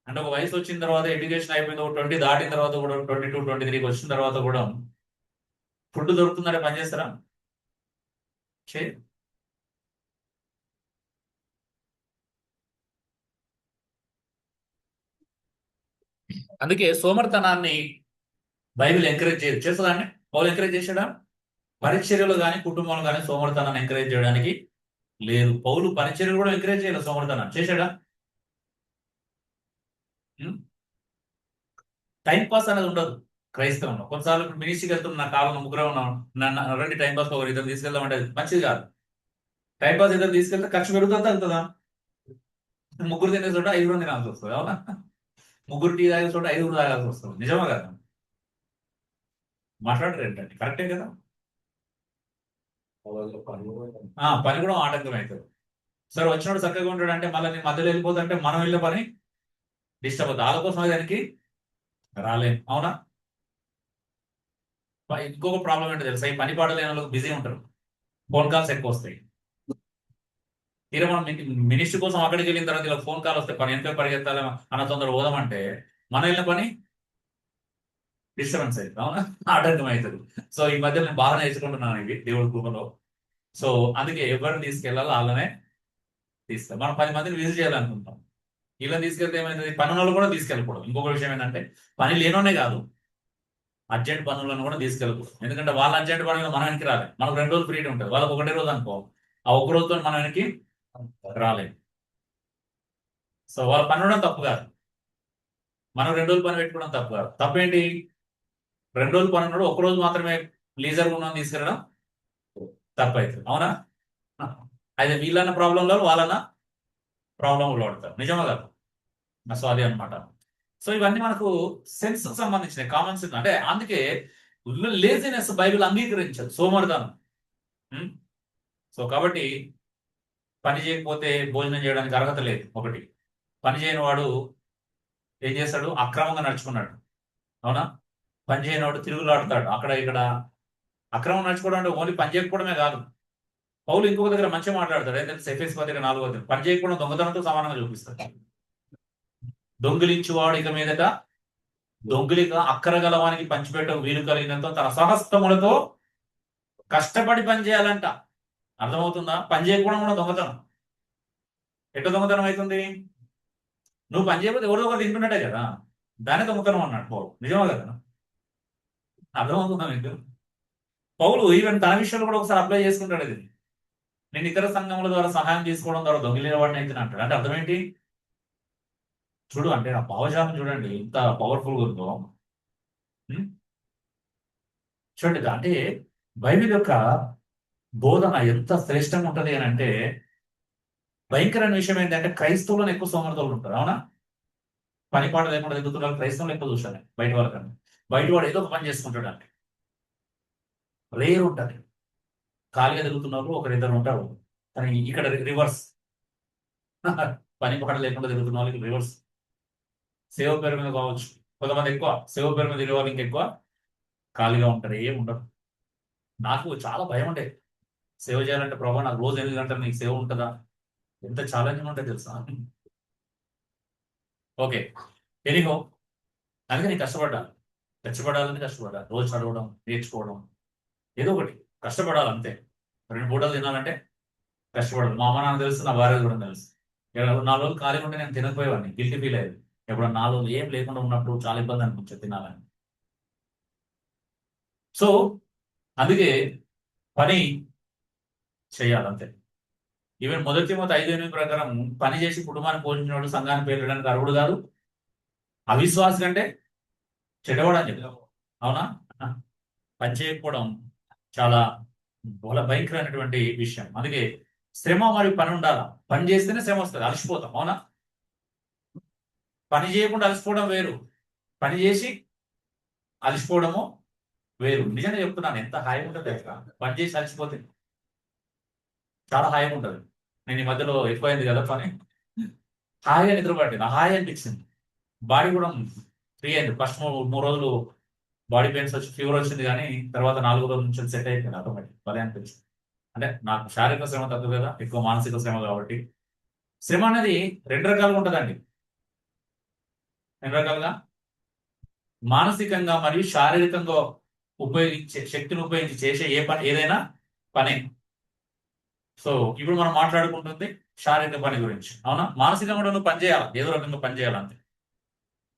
అంటే ఒక వయసు వచ్చిన తర్వాత, ఎడ్యుకేషన్ అయిపోయింది, ఒక 20 దాటిన తర్వాత కూడా, 22 23 వచ్చిన తర్వాత కూడా ఫుడ్ దొరుకుతుందంటే పని చేస్తారా? అందుకే సోమర్తనాన్ని బైబిల్ ఎంకరేజ్ చేయదు. చేస్తుందండి? పౌలు ఎంకరేజ్ చేశాడా? పరిచర్యలు కానీ కుటుంబంలో కానీ సోమర్తనాన్ని ఎంకరేజ్ చేయడానికి లేదు. పౌలు పరిచర్యలు కూడా ఎంకరేజ్ చేయలేదు, సోమర్తనాన్ని చేశాడా? టైం పాస్ అనేది ఉండదు క్రైస్తవంలో. కొన్నిసార్లు ఇప్పుడు మినిస్ట్రీకి వెళ్తున్న నా కాలంలో ముగ్గురు ఉన్నాం, నన్ను రండి టైం పాస్ ఒకరు ఇద్దరు తీసుకెళ్దామంటే మంచిది కాదు. టైం పాస్ ఇద్దరు తీసుకెళ్తే ఖర్చు పెరుగుతుందా తగ్గుతుందా? ముగ్గురు తినే చోట ఐదుగురు తినాల్సి వస్తుంది, అవునా? ముగ్గురు టీ తాగే చోట ఐదుగురు తాగాల్సి వస్తుంది, నిజమా కదా? మాట్లాడరు ఏంటండి, కరెక్టే కదా? పని కూడా ఆటంకం అవుతుంది. సరే వచ్చినప్పుడు చక్కగా ఉంటాడు అంటే మళ్ళీ నేను మధ్యలో వెళ్ళిపోతుంటే మనం వెళ్ళే పని డిస్టర్బ్ అవుతుంది. వాళ్ళ కోసం దానికి రాలేము, అవునా? ఇంకొక ప్రాబ్లం ఏంటో తెలుసా, ఈ పని పాట లేని వాళ్ళకి బిజీ ఉంటారు, ఫోన్ కాల్స్ ఎక్కువ వస్తాయి. తీరా మనం మినిస్టర్ కోసం అక్కడికి వెళ్ళిన తర్వాత ఇలా ఫోన్ కాల్ వస్తే పని ఎంత పరిగెత్తాలి అన్న తొందర పోదామంటే మనం వెళ్ళిన పని డిస్టర్బెన్స్ అవుతుంది, అవునా? ఆటంకం అవుతుంది. సో ఈ మధ్య నేను బాగా నేర్చుకుంటున్నాను ఇవి దేవుడి కృపలో. సో అందుకే ఎవరిని తీసుకెళ్ళాలో వాళ్ళనే తీసుకెళ్ళాలి. మనం 10 మందిని విజిట్ చేయాలనుకుంటాం, ఇలా తీసుకెళ్తే ఏమైతుంది, పనులను కూడా తీసుకెళ్ళకూడదు. ఇంకొక విషయం ఏంటంటే పని లేనోనే కాదు, అర్జెంట్ పనులను కూడా తీసుకెళ్ళకూడదు. ఎందుకంటే వాళ్ళ అర్జెంట్ పనులు మనం వెనక్కి రాలేదు. మనకు 2 రోజులు ఫ్రీడమ్ ఉంటుంది, వాళ్ళకి ఒకటే రోజు అనుకో, ఆ ఒక్క రోజుతో మనం వెనక్కి రాలేదు. సో వాళ్ళ పని ఉండడం తప్పు కాదు, మనం 2 రోజులు పని పెట్టుకోవడం తప్పు కాదు. తప్పేంటి, 2 రోజులు పని ఉన్నాడు, ఒక రోజు మాత్రమే లీజర్ ఉన్నాం తీసుకెళ్ళడం తప్పు అవుతుంది, అవునా? అయితే వీళ్ళన్న ప్రాబ్లంలో వాళ్ళన్న ప్రాబ్లంలో పడతారు, నిజమా కాదు? సో అదే అనమాట. సో ఇవన్నీ మనకు సెన్స్ సంబంధించిన కామన్ సెన్స్. అంటే అందుకే లేజినెస్ బైబిల్ అంగీకరించదు, సోమరితనం. సో కాబట్టి పని చేయకపోతే భోజనం చేయడానికి అర్హత లేదు. ఒకటి, పని చేయని వాడు ఏం చేస్తాడు, అక్రమంగా నడుచుకున్నాడు, అవునా? పని చేయని వాడు తిరుగులాడుతాడు అక్కడ ఇక్కడ. అక్రమం నడుచుకోవడం అంటే ఓన్లీ పని చేయకపోవడమే కాదు. పౌలు ఇంకొక దగ్గర మంచిగా మాట్లాడతాడు, ఏంటంటే ఎఫెసు పత్రిక 4వ అధ్యాయం, పని చేయకపోవడం దొంగతనంతో సమానంగా చూపిస్తాడు. దొంగిలించువాడు ఇక మీదట దొంగిలిగా అక్కరగలవానికి పంచిపెట్టడం వీలు కలిగినంత తన సహస్తములతో కష్టపడి పని చేయాలంట. అర్థమవుతుందా? పని చేయకపోవడం కూడా దొంగతనం. ఎట్లా దొంగతనం అవుతుంది? నువ్వు పని చేయకపోతే ఎవరో ఒకరు తింటున్నట్టే కదా, దాన్ని దొంగతనం అన్నాడు పౌలు, నిజమా కదా? అర్థమవుతుందా మీకు? పౌలు ఈవెన్ తన విషయంలో కూడా ఒకసారి అప్లై చేసుకుంటాడు ఇది. నేను ఇతర సంఘముల ద్వారా సహాయం తీసుకోవడం ద్వారా దొంగిలిన వాడిని అయితే అంటాడు. అంటే అర్థం ఏంటి? చూడు, అంటే నా భావజాలం చూడండి ఎంత పవర్ఫుల్గా ఉందో. ఉం? చూడండి, అంటే బైబిల్ యొక్క బోధన ఎంత శ్రేష్టంగా ఉంటది అని అంటే, భయంకరమైన విషయం ఏంటంటే క్రైస్తవులను ఎక్కువ సోమర్థులు ఉంటారు, అవునా? పని పాట లేకుండా ఎదుగుతున్నారు క్రైస్తవులు ఎక్కువ చూశాను బయట వాళ్ళకన్నా. బయట వాడు ఏదో ఒక పని చేసుకుంటాడు అంటే రేర్ ఉంటుంది. ఖాళీగా తిరుగుతున్నారు ఒకరిద్దరు ఉంటారు, కానీ ఇక్కడ రివర్స్. పని పాట లేకుండా తిరుగుతున్న వాళ్ళకి రివర్స్. సేవ పేరు మీద కావచ్చు, కొంతమంది ఎక్కువ సేవ పేరు మీద తిరిగే వాళ్ళు ఇంకెక్కువ ఖాళీగా ఉంటారు, ఏం ఉండరు. నాకు చాలా భయం ఉండే సేవ చేయాలంటే, ప్రభావ నాకు రోజు 8 గంటలు నీకు సేవ ఉంటుందా, ఎంత ఛాలెంజింగ్ ఉంటుంది తెలుసా? ఓకే, ఎనీహో, అందుకే నేను కష్టపడ్డాను. కష్టపడాలి, రోజు చదవడం, నేర్చుకోవడం, ఏదో ఒకటి కష్టపడాలి అంతే. 2 పూటలు తినాలంటే కష్టపడాలి. మా అమ్మ నాన్న తెలుసు, నా భార్య కూడా తెలుసు. 4 రోజులు ఖాళీగా ఉంటే నేను తినకపోయేవాడిని, గిల్టీ ఫీల్ అయ్యేది. ఎప్పుడు 4 రోజులు ఏం లేకుండా ఉన్నప్పుడు చాలా ఇబ్బంది అనిపించేది తినాలని. సో అందుకే పని చేయాలంతే. ఈవెన్ మొదటి తిమోతి 5:8 ప్రకారం పని చేసి కుటుంబాన్ని పోషించినవాడు సంఘాన్ని పేర్చడానికి అర్హుడు కాదు, అవిశ్వాసి కంటే చెడ్డవాడు అని చెప్పారు, అవునా? పని చేయకపోవడం చాలా భయంకరమైనటువంటి విషయం. అందుకే శ్రమ మరియు పని ఉండాలి. పని చేస్తేనే శ్రమ వస్తుంది, అలసిపోతాం, అవునా? పని చేయకుండా అలసిపోవడం వేరు, పని చేసి అలసిపోవడము వేరు. నిజంగా చెప్తున్నాను, ఎంత హాయిగా ఉంటుంది తెలుసా పని చేసి అలసిపోతే, చాలా హాయిగా ఉంటుంది. నేను ఈ మధ్యలో ఎక్కువైంది కదా పని, హాయిగా నిద్రపట్టింది, హాయి అనిపించింది. బాడీ కూడా ఫ్రీ అయింది. ఫస్ట్ 3 రోజులు బాడీ పెయిన్స్ వచ్చి ఫీవర్ వచ్చింది, కానీ తర్వాత 4వ రోజు నుంచి సెట్ అయిపోయింది ఆటోమేటిక్. భలే అనిపించింది. అంటే నాకు శారీరక శ్రమ తక్కువ కదా, ఎక్కువ మానసిక శ్రమ కాబట్టి. శ్రమ అనేది 2 రకాలుగా ఉంటుందండి. 2 రకాలుగా, మానసికంగా మరియు శారీరకంగా ఉపయోగించే శక్తిని ఉపయోగించి చేసే ఏ పని ఏదైనా పనే. సో ఇప్పుడు మనం మాట్లాడుకుంటుంది శారీరక పని గురించి, అవునా? మానసికంగా కూడా నువ్వు పని చేయాలి, ఏదో రకంగా పని చేయాలంతే.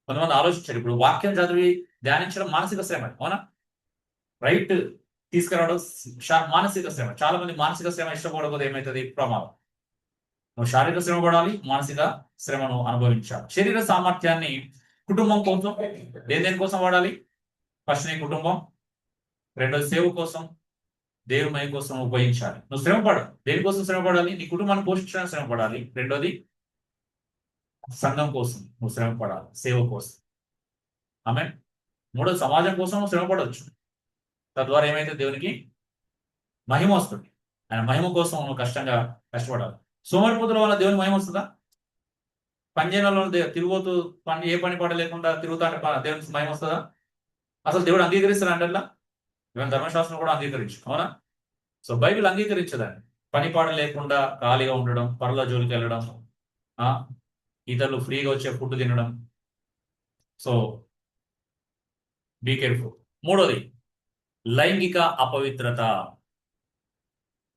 కొంతమంది ఆలోచించారు, ఇప్పుడు వాక్యం చదివి ధ్యానించడం మానసిక శ్రమ, అవునా? రైట్ తీసుకురావడం మానసిక శ్రమ. చాలా మంది మానసిక శ్రమ ఇష్టపడకపోతే ఏమవుతుంది, ప్రమాదం. నువ్వు శారీరక శ్రమ పడాలి, మానసిక శ్రమను అనుభవించాలి. శరీర సామర్థ్యాన్ని కుటుంబం కోసం దేని కోసం వాడాలి? ఫస్ట్ నీ కుటుంబం, రెండోది సేవ కోసం, దేవుని మహిమ కోసం ఉపయోగించాలి. నువ్వు శ్రమ పడు. దేనికోసం శ్రమ పడాలి? నీ కుటుంబాన్ని పోషించడానికి శ్రమ పడాలి. రెండోది సంఘం కోసం నువ్వు శ్రమ పడాలి, సేవ కోసం. ఆమె మూడోది సమాజం కోసం నువ్వు శ్రమ పడవచ్చు. తద్వారా ఏమైతే దేవునికి మహిమ వస్తుంది. ఆయన మహిమ కోసం నువ్వు కష్టపడాలి. సోమరిపోతుల వల్ల దేవుని మహిమ వస్తుందా? పంజేనంలో తిరుగుతూ ఏ పని పాట లేకుండా తిరుగుతా దేవునికి మహిమ వస్తుందా? అసలు దేవుడు అంగీకరిస్తాడు అంటే ఈవెన్ ధర్మశాస్త్రం కూడా అంగీకరించు, అవునా? సో బైబిల్ అంగీకరించదాన్ని. పని పాట లేకుండా ఖాళీగా ఉండడం, పరల జోలికి వెళ్ళడం, ఇతరులు ఫ్రీగా వచ్చే ఫుడ్ తినడం. So be careful. మూడోది లైంగిక అపవిత్రత.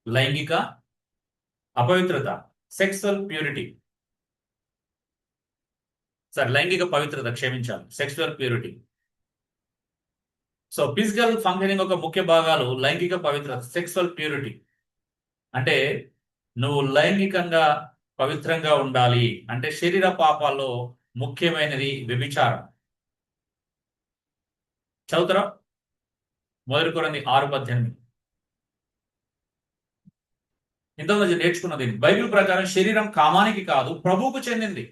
లైంగిక అపవిత్రత, సెక్సువల్ ప్యూరిటీ. లైంగిక పవిత్రత, క్షమించాలి, sexual purity. So physical functioning ఒక ముఖ్య భాగాలు లైంగిక పవిత్రత, సెక్సువల్ ప్యూరిటీ. అంటే నువ్వు లైంగికంగా పవిత్రంగా ఉండాలి అంటే శరీర పాపాల్లో ముఖ్యమైనది వ్యభిచారం. చదువుతారా? 1 కొరింథీ 6:18. ఇంతకుముందు నేర్చుకున్నది. బైబిల్ ప్రకారం శరీరం కామానికి కాదు, ప్రభువుకు చెందింది.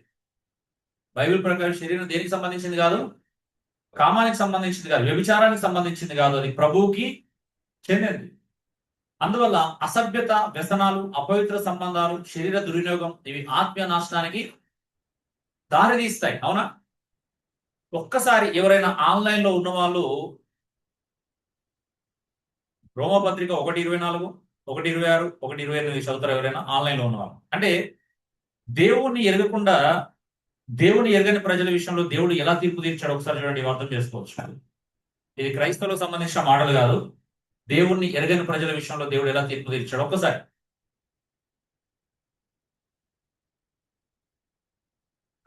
బైబిల్ ప్రకారం శరీరం దేనికి సంబంధించింది కాదు, కామానికి సంబంధించింది కాదు, వ్యభిచారానికి సంబంధించింది కాదు, అది ప్రభువుకి చెందింది. అందువల్ల అసభ్యత, వ్యసనాలు, అపవిత్ర సంబంధాలు, శరీర దుర్వినియోగం ఇవి ఆత్మీయ నాశనానికి దారితీస్తాయి, అవునా? ఒక్కసారి ఎవరైనా ఆన్లైన్ లో ఉన్న వాళ్ళు రోమపత్రిక 1:24, 1:26, 1:28 చదువుతారు ఎవరైనా ఆన్లైన్ లో ఉన్నవాళ్ళు. అంటే దేవుణ్ణి ఎరగకుండా, దేవుని ఎరగని ప్రజల విషయంలో దేవుడు ఎలా తీర్పు తీర్చాడు ఒకసారి చూడండి, అర్థం చేసుకోవచ్చు. ఇది క్రైస్తవులకు సంబంధించిన మాటలు కాదు. దేవుణ్ణి ఎరగని ప్రజల విషయంలో దేవుడు ఎలా తీర్పు తీర్చాడు ఒక్కసారి.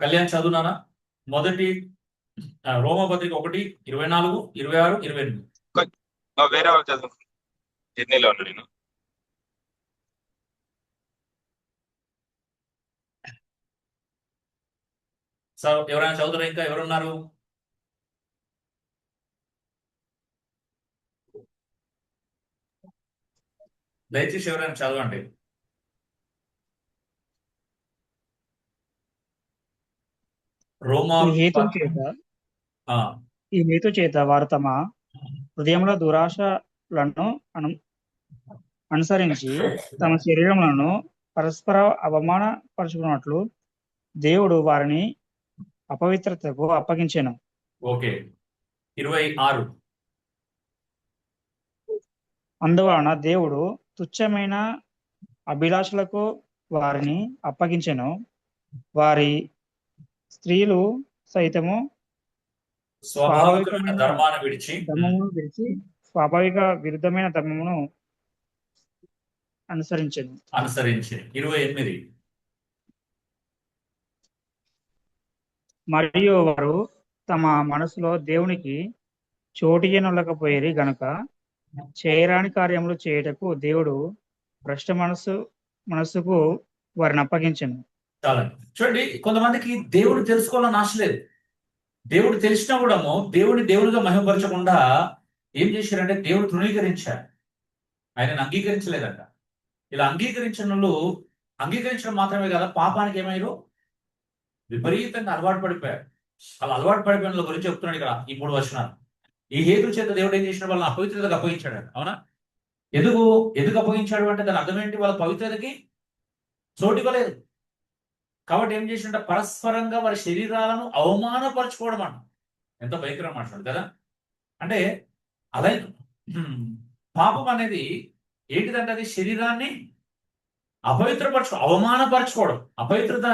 కళ్యాణ్ చదువునానా? మొదటి రోమపత్రిక 1:24, 26, 28. వేరే వాళ్ళు చదువు. జర్నీలో ఉన్నా నేను. సార్ ఎవరైనా చదువుతారా? ఇంకా ఎవరున్నారు? దయచేసి ఎవరైనా చదవండి. రోమా ఈ హేతు చేత వారు తమ హృదయంలో దురాశలను అనుసరించి తమ శరీరములను పరస్పర అవమానపరుచుకున్నట్లు దేవుడు వారిని అపవిత్రతకు అప్పగించెను. ఓకే, 26. అందువలన దేవుడు తుచ్చమైన అభిలాషలకు వారిని అప్పగించెను. వారి స్త్రీలు సైతము స్వాభావికమైన ధర్మాన్ని విడిచి స్వాభావిక విరుద్ధమైన ధర్మమును అనుసరించి 28. మరియు వారు తమ మనసులో దేవునికి చోటియనొల్లకపోయేది గనుక చేయరాని కార్యములు చేయుటకు దేవుడు భ్రష్ట మనస్సుకు వారిని అప్పగించను. చాలా చూడండి, కొంతమందికి దేవుడు తెలుసుకోవాలని ఆశ లేదు. దేవుడు తెలిసినా కూడా దేవుడిగా మహిమపరచకుండా ఏం చేశారంటే దేవుడు తృణీకరించారు, ఆయనను అంగీకరించలేదంట. ఇలా అంగీకరించడం మాత్రమే కదా, పాపానికి ఏమైనా విపరీతంగా అలవాటు పడిపోయారు. అలా అలవాటు పడిపోయిన వాళ్ళ గురించి చెప్తున్నాడు ఇక్కడ ఈ 3 వచనాలు. ఈ హేతు చేత దేవుడు ఏం చేసిన వాళ్ళని అపవిత్రతకు అప్పగించాడు, అవునా? ఎందుకు అప్పగించాడు అంటే దాని అర్థం ఏంటి? వాళ్ళ పవిత్రతకి చోటు ఇవ్వలేదు. కాబట్టి ఏం చేసిండ పరస్పరంగా వారి శరీరాలను అవమానపరచుకోవడం అంట. ఎంత భయంకరం మాట్లాడు కదా. అంటే అలా పాపం అనేది ఏంటిదంటే అది శరీరాన్ని అవమానపరచుకోవడం. అపవిత్రత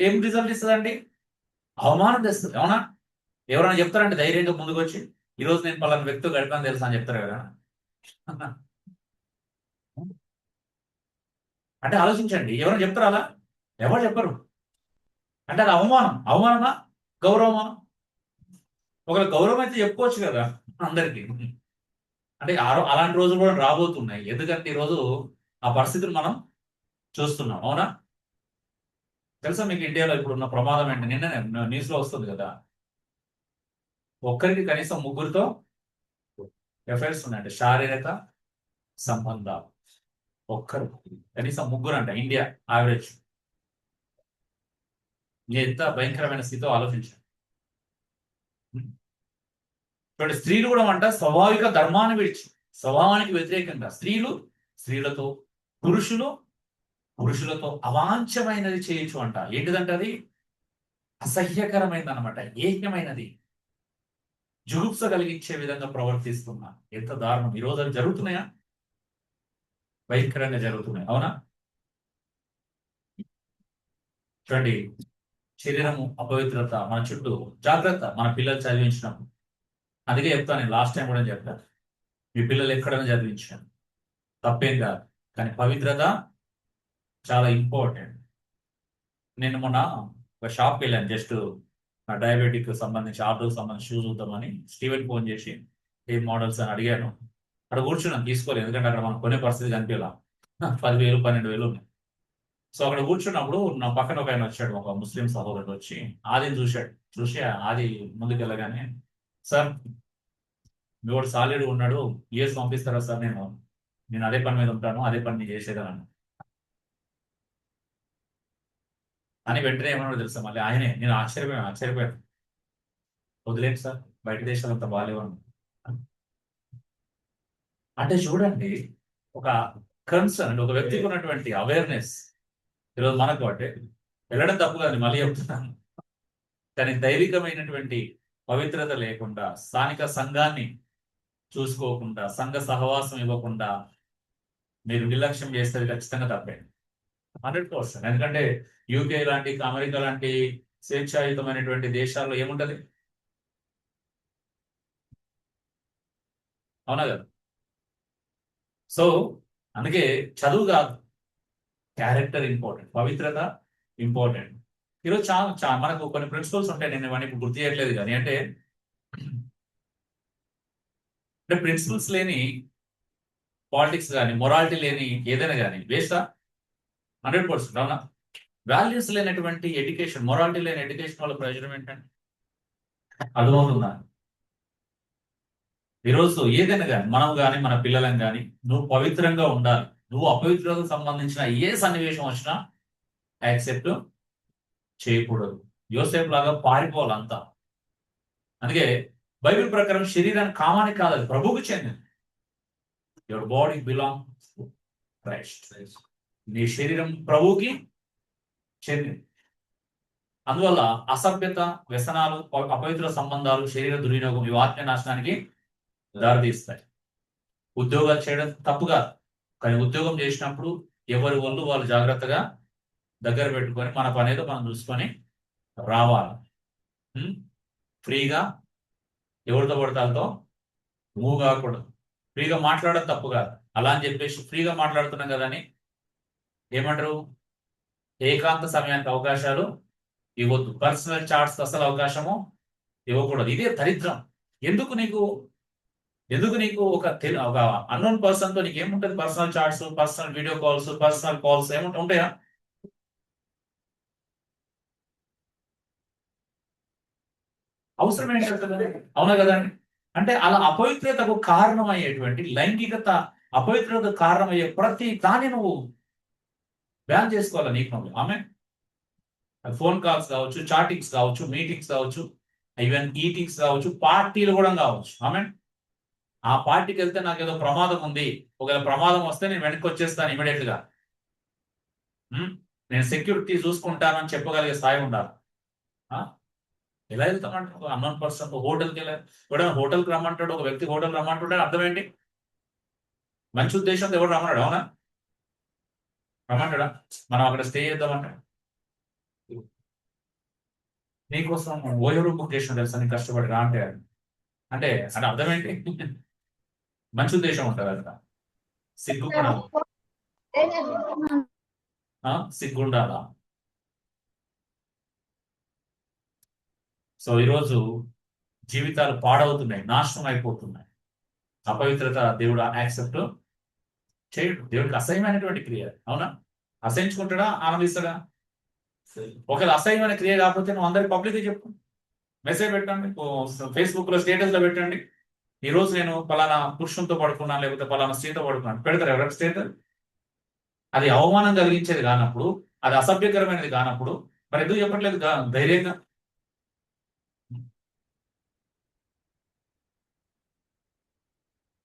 ఏం రిజల్ట్ ఇస్తుందండి? అవమానం తెస్తుంది, అవునా? ఎవరైనా చెప్తారంటే ధైర్యంగా ముందుకు వచ్చి ఈరోజు నేను పలానా వ్యక్తితో గడిపాను తెలుసా అని చెప్తారు కదా. అంటే ఆలోచించండి, ఎవరైనా చెప్తారా అలా? ఎవరు చెప్పరు. అంటే అది అవమానమా గౌరవమా? ఒకవేళ గౌరవం అయితే చెప్పుకోవచ్చు కదా అందరికీ. అంటే అలాంటి రోజులు కూడా రాబోతున్నాయి. ఎందుకంటే ఈరోజు ఆ పరిస్థితులు మనం చూస్తున్నాం, అవునా? తెలుసా మీకు ఇండియాలో ఇప్పుడు ఉన్న ప్రమాదం ఏంటి? నిన్న న్యూస్ లో వస్తుంది కదా, ఒక్కరికి కనీసం 3 ఎఫ్ఐఆర్స్ ఉన్నాయంటే శారీరక, సంబంధాలు. ఒక్కరు, కనీసం ముగ్గురు అంట ఇండియా యావరేజ్. ఎంత భయంకరమైన స్థితితో ఆలోచించాను. చూడండి, స్త్రీలు కూడా అంట స్వాభావిక ధర్మాన్ని విడిచి, స్వభావానికి వ్యతిరేకంగా స్త్రీలతో, పురుషులతో అవాంఛమైనది చేయొచ్చు అంట. ఏంటిదంటే అది అసహ్యకరమైనది అనమాట, ఏక్యమైనది, జుగుప్స కలిగించే విధంగా ప్రవర్తిస్తున్నా. ఎంత దారుణం! ఈ రోజు అవి జరుగుతున్నాయా? భయంకరంగా జరుగుతున్నాయి, అవునా? చూడండి, శరీరము అపవిత్రత మన చుట్టూ, జాగ్రత్త మన పిల్లలు చదివించినప్పుడు. అందుకే చెప్తాను, నేను లాస్ట్ టైం కూడా చెప్తాను, మీ పిల్లలు ఎక్కడైనా చదివించాను తప్పేం కాదు, కానీ పవిత్రత చాలా ఇంపార్టెంట్. నేను మొన్న ఒక షాప్కి వెళ్ళాను, జస్ట్ నా డయాబెటిక్ సంబంధించి ఆటోకి సంబంధించి షూస్ చూద్దామని. స్టీవెన్ ఫోన్ చేసి ఏ మోడల్స్ అని అడిగాను. అక్కడ కూర్చున్నాను, తీసుకోలేదు, ఎందుకంటే అక్కడ మనం కొనే పరిస్థితి కనిపించాల. 10,000 12,000 ఉన్నాయి. సో అక్కడ కూర్చున్నప్పుడు నా పక్కన ఒక ఆయన వచ్చాడు, ఒక ముస్లిం సహోదరుడు వచ్చి ఆదిని చూసి ఆది ముందుకెళ్ళగానే, సార్ మీ వాడు సాలిడ్ ఉన్నాడు, యూఎస్ పంపిస్తారా సార్? నేను అదే పని మీద ఉంటాను, అదే పని నేను చేసేదాన్ని అని వెంటనే ఏమన్నా తెలుసా మళ్ళీ ఆయనే. నేను ఆశ్చర్యపోయాను. వదిలేండి సార్, బయట దేశాలు అంత బాగాలేవని. అంటే చూడండి, ఒక కన్సర్న్, ఒక వ్యక్తికి ఉన్నటువంటి అవేర్నెస్ ఈరోజు మనకు అంటే వెళ్ళడం తప్పు కాదు, మళ్ళీ చెప్తున్నాను, కానీ దైవికమైనటువంటి పవిత్రత లేకుండా, స్థానిక సంఘాన్ని చూసుకోకుండా, సంఘ సహవాసం ఇవ్వకుండా మీరు నిర్లక్ష్యం చేస్తే ఖచ్చితంగా తప్పే, 100%. ఎందుకంటే యూకే లాంటి, అమెరికా లాంటి స్వేచ్ఛాయుతమైనటువంటి దేశాల్లో ఏముంటది? అవునా కదా? సో అందుకే చదువు కాదు, క్యారెక్టర్ ఇంపార్టెంట్, పవిత్రత ఇంపార్టెంట్. ఈరోజు చాలా మనకు కొన్ని ప్రిన్సిపల్స్ ఉంటాయి, నేను ఇవన్నీ గుర్తు చేయట్లేదు కానీ, అంటే ప్రిన్సిపల్స్ లేని పాలిటిక్స్ కానీ, మొరాలిటీ లేని ఏదైనా కానీ వేస్టా? 100%. అవునా? వాల్యూస్ లేనటువంటి ఎడ్యుకేషన్, మొరాలిటీ లేని ఎడ్యుకేషన్ వల్ల ప్రయోజనం ఏంటంటే, అర్థమవుతుందా? ఈరోజు ఏదైనా కానీ, మనం కానీ మన పిల్లలను కానీ, నువ్వు పవిత్రంగా ఉండాలి. నువ్వు అపవిత్రతకు సంబంధించిన ఏ సన్నివేశం వచ్చినా యాక్సెప్ట్ చేయకూడదు. యోసేపు లాగా పారిపోవాలంతా. అందుకే బైబిల్ ప్రకారం శరీరాన్ని కామానికి కాదు, అది ప్రభువుకు చెందింది. Your body belongs to Christ. నీ శరీరం ప్రభువుకి చెందింది. అందువల్ల అసభ్యత, వ్యసనాలు, అపవిత్ర సంబంధాలు, శరీర దుర్వినియోగం ఇవి ఆత్మ నాశనానికి దారితీస్తాయి. ఉద్యోగాలు చేయడం తప్పు కాదు, కానీ ఉద్యోగం చేసినప్పుడు ఎవరి ఒళ్ళు వాళ్ళు జాగ్రత్తగా దగ్గర పెట్టుకొని మన పని ఏదో మనం చూసుకొని రావాలి. ఫ్రీగా ఎవరితో పడతాతో మూవ్ కాకూడదు. ఫ్రీగా మాట్లాడడం తప్పు కాదు, అలా అని చెప్పేసి ఫ్రీగా మాట్లాడుతున్నాం కదా అని ఏమంటారు, ఏకాంత సమయానికి అవకాశాలు ఇవ్వద్దు. పర్సనల్ చాట్స్ అసలు అవకాశము ఇవ్వకూడదు. ఇదే దరిద్రం. ఎందుకు నీకు ఒక అన్నోన్ పర్సన్ తో నీకు ఏముంటుంది? Personal chats, personal video calls, personal calls ఉంటాయా? అవసరం ఏంటంటే, అవునా కదండి? అంటే అలా అపవిత్రతకు కారణమయ్యేటువంటి లైంగికత, అపవిత్రతకు కారణమయ్యే ప్రతి దాన్ని నువ్వు బ్యాన్ చేసుకోవాలి నీకు నువ్వు. ఆమె ఫోన్ కాల్స్ కావచ్చు, చాటింగ్స్ కావచ్చు, మీటింగ్స్ కావచ్చు, ఈవెన్ ఈటింగ్స్ కావచ్చు, పార్టీలు కూడా కావచ్చు. ఆమె ఆ పార్టీకి వెళ్తే నాకు ఏదో ప్రమాదం ఉంది, ఒకవేళ ప్రమాదం వస్తే నేను వెనక్కి వచ్చేస్తాను ఇమీడియట్ గా, నేను సెక్యూరిటీ చూసుకుంటానని చెప్పగలిగే స్థాయి ఉండాలి. ఎలా వెళ్తామంటారు? అన్నోన్ పర్సన్ హోటల్కి వెళ్ళారు, ఎవడైనా హోటల్కి రమ్మంటాడు, ఒక వ్యక్తి హోటల్ రమ్మంటుంటే అర్థం ఏంటి? మంచి ఉద్దేశంతో ఎవరు రమ్మన్నాడు? అవునా? రమ్మంటాడా? మనం అక్కడ స్టే చేద్దామంటాడు. నీకోసం ఓయో రూమ్ బుక్ చేసిన తెలుసా, నీకు కష్టపడి రా అంటే అంటే అర్థం ఏంటి? మంచి ఉద్దేశం ఉంటుంది అంట. సిగ్గుండాలా? సో ఈరోజు జీవితాలు పాడవుతున్నాయి, నాశనం అయిపోతున్నాయి. అపవిత్రత దేవుడు యాక్సెప్ట్ చేయడు. దేవుడికి అసహ్యమైనటువంటి క్రియ. అవునా? అసహించుకుంటాడా? ఆనందిస్తాడా? ఒకవేళ అసహ్యమైన క్రియ కాకపోతే నువ్వు అందరికి పబ్లిక్ చెప్పు, మెసేజ్ పెట్టండి, ఫేస్బుక్ లో స్టేటస్ లో పెట్టండి, ఈ రోజు నేను పలానా పురుషునితో పడుకున్నాను, లేకపోతే పలానా స్త్రీతో పడుకున్నాను పెడతారు ఎవరైనా స్త్రీతో? అది అవమానం కలిగించేది కానప్పుడు, అది అసభ్యకరమైనది కానప్పుడు మరి ఎందుకు చెప్పట్లేదు ధైర్యంగా?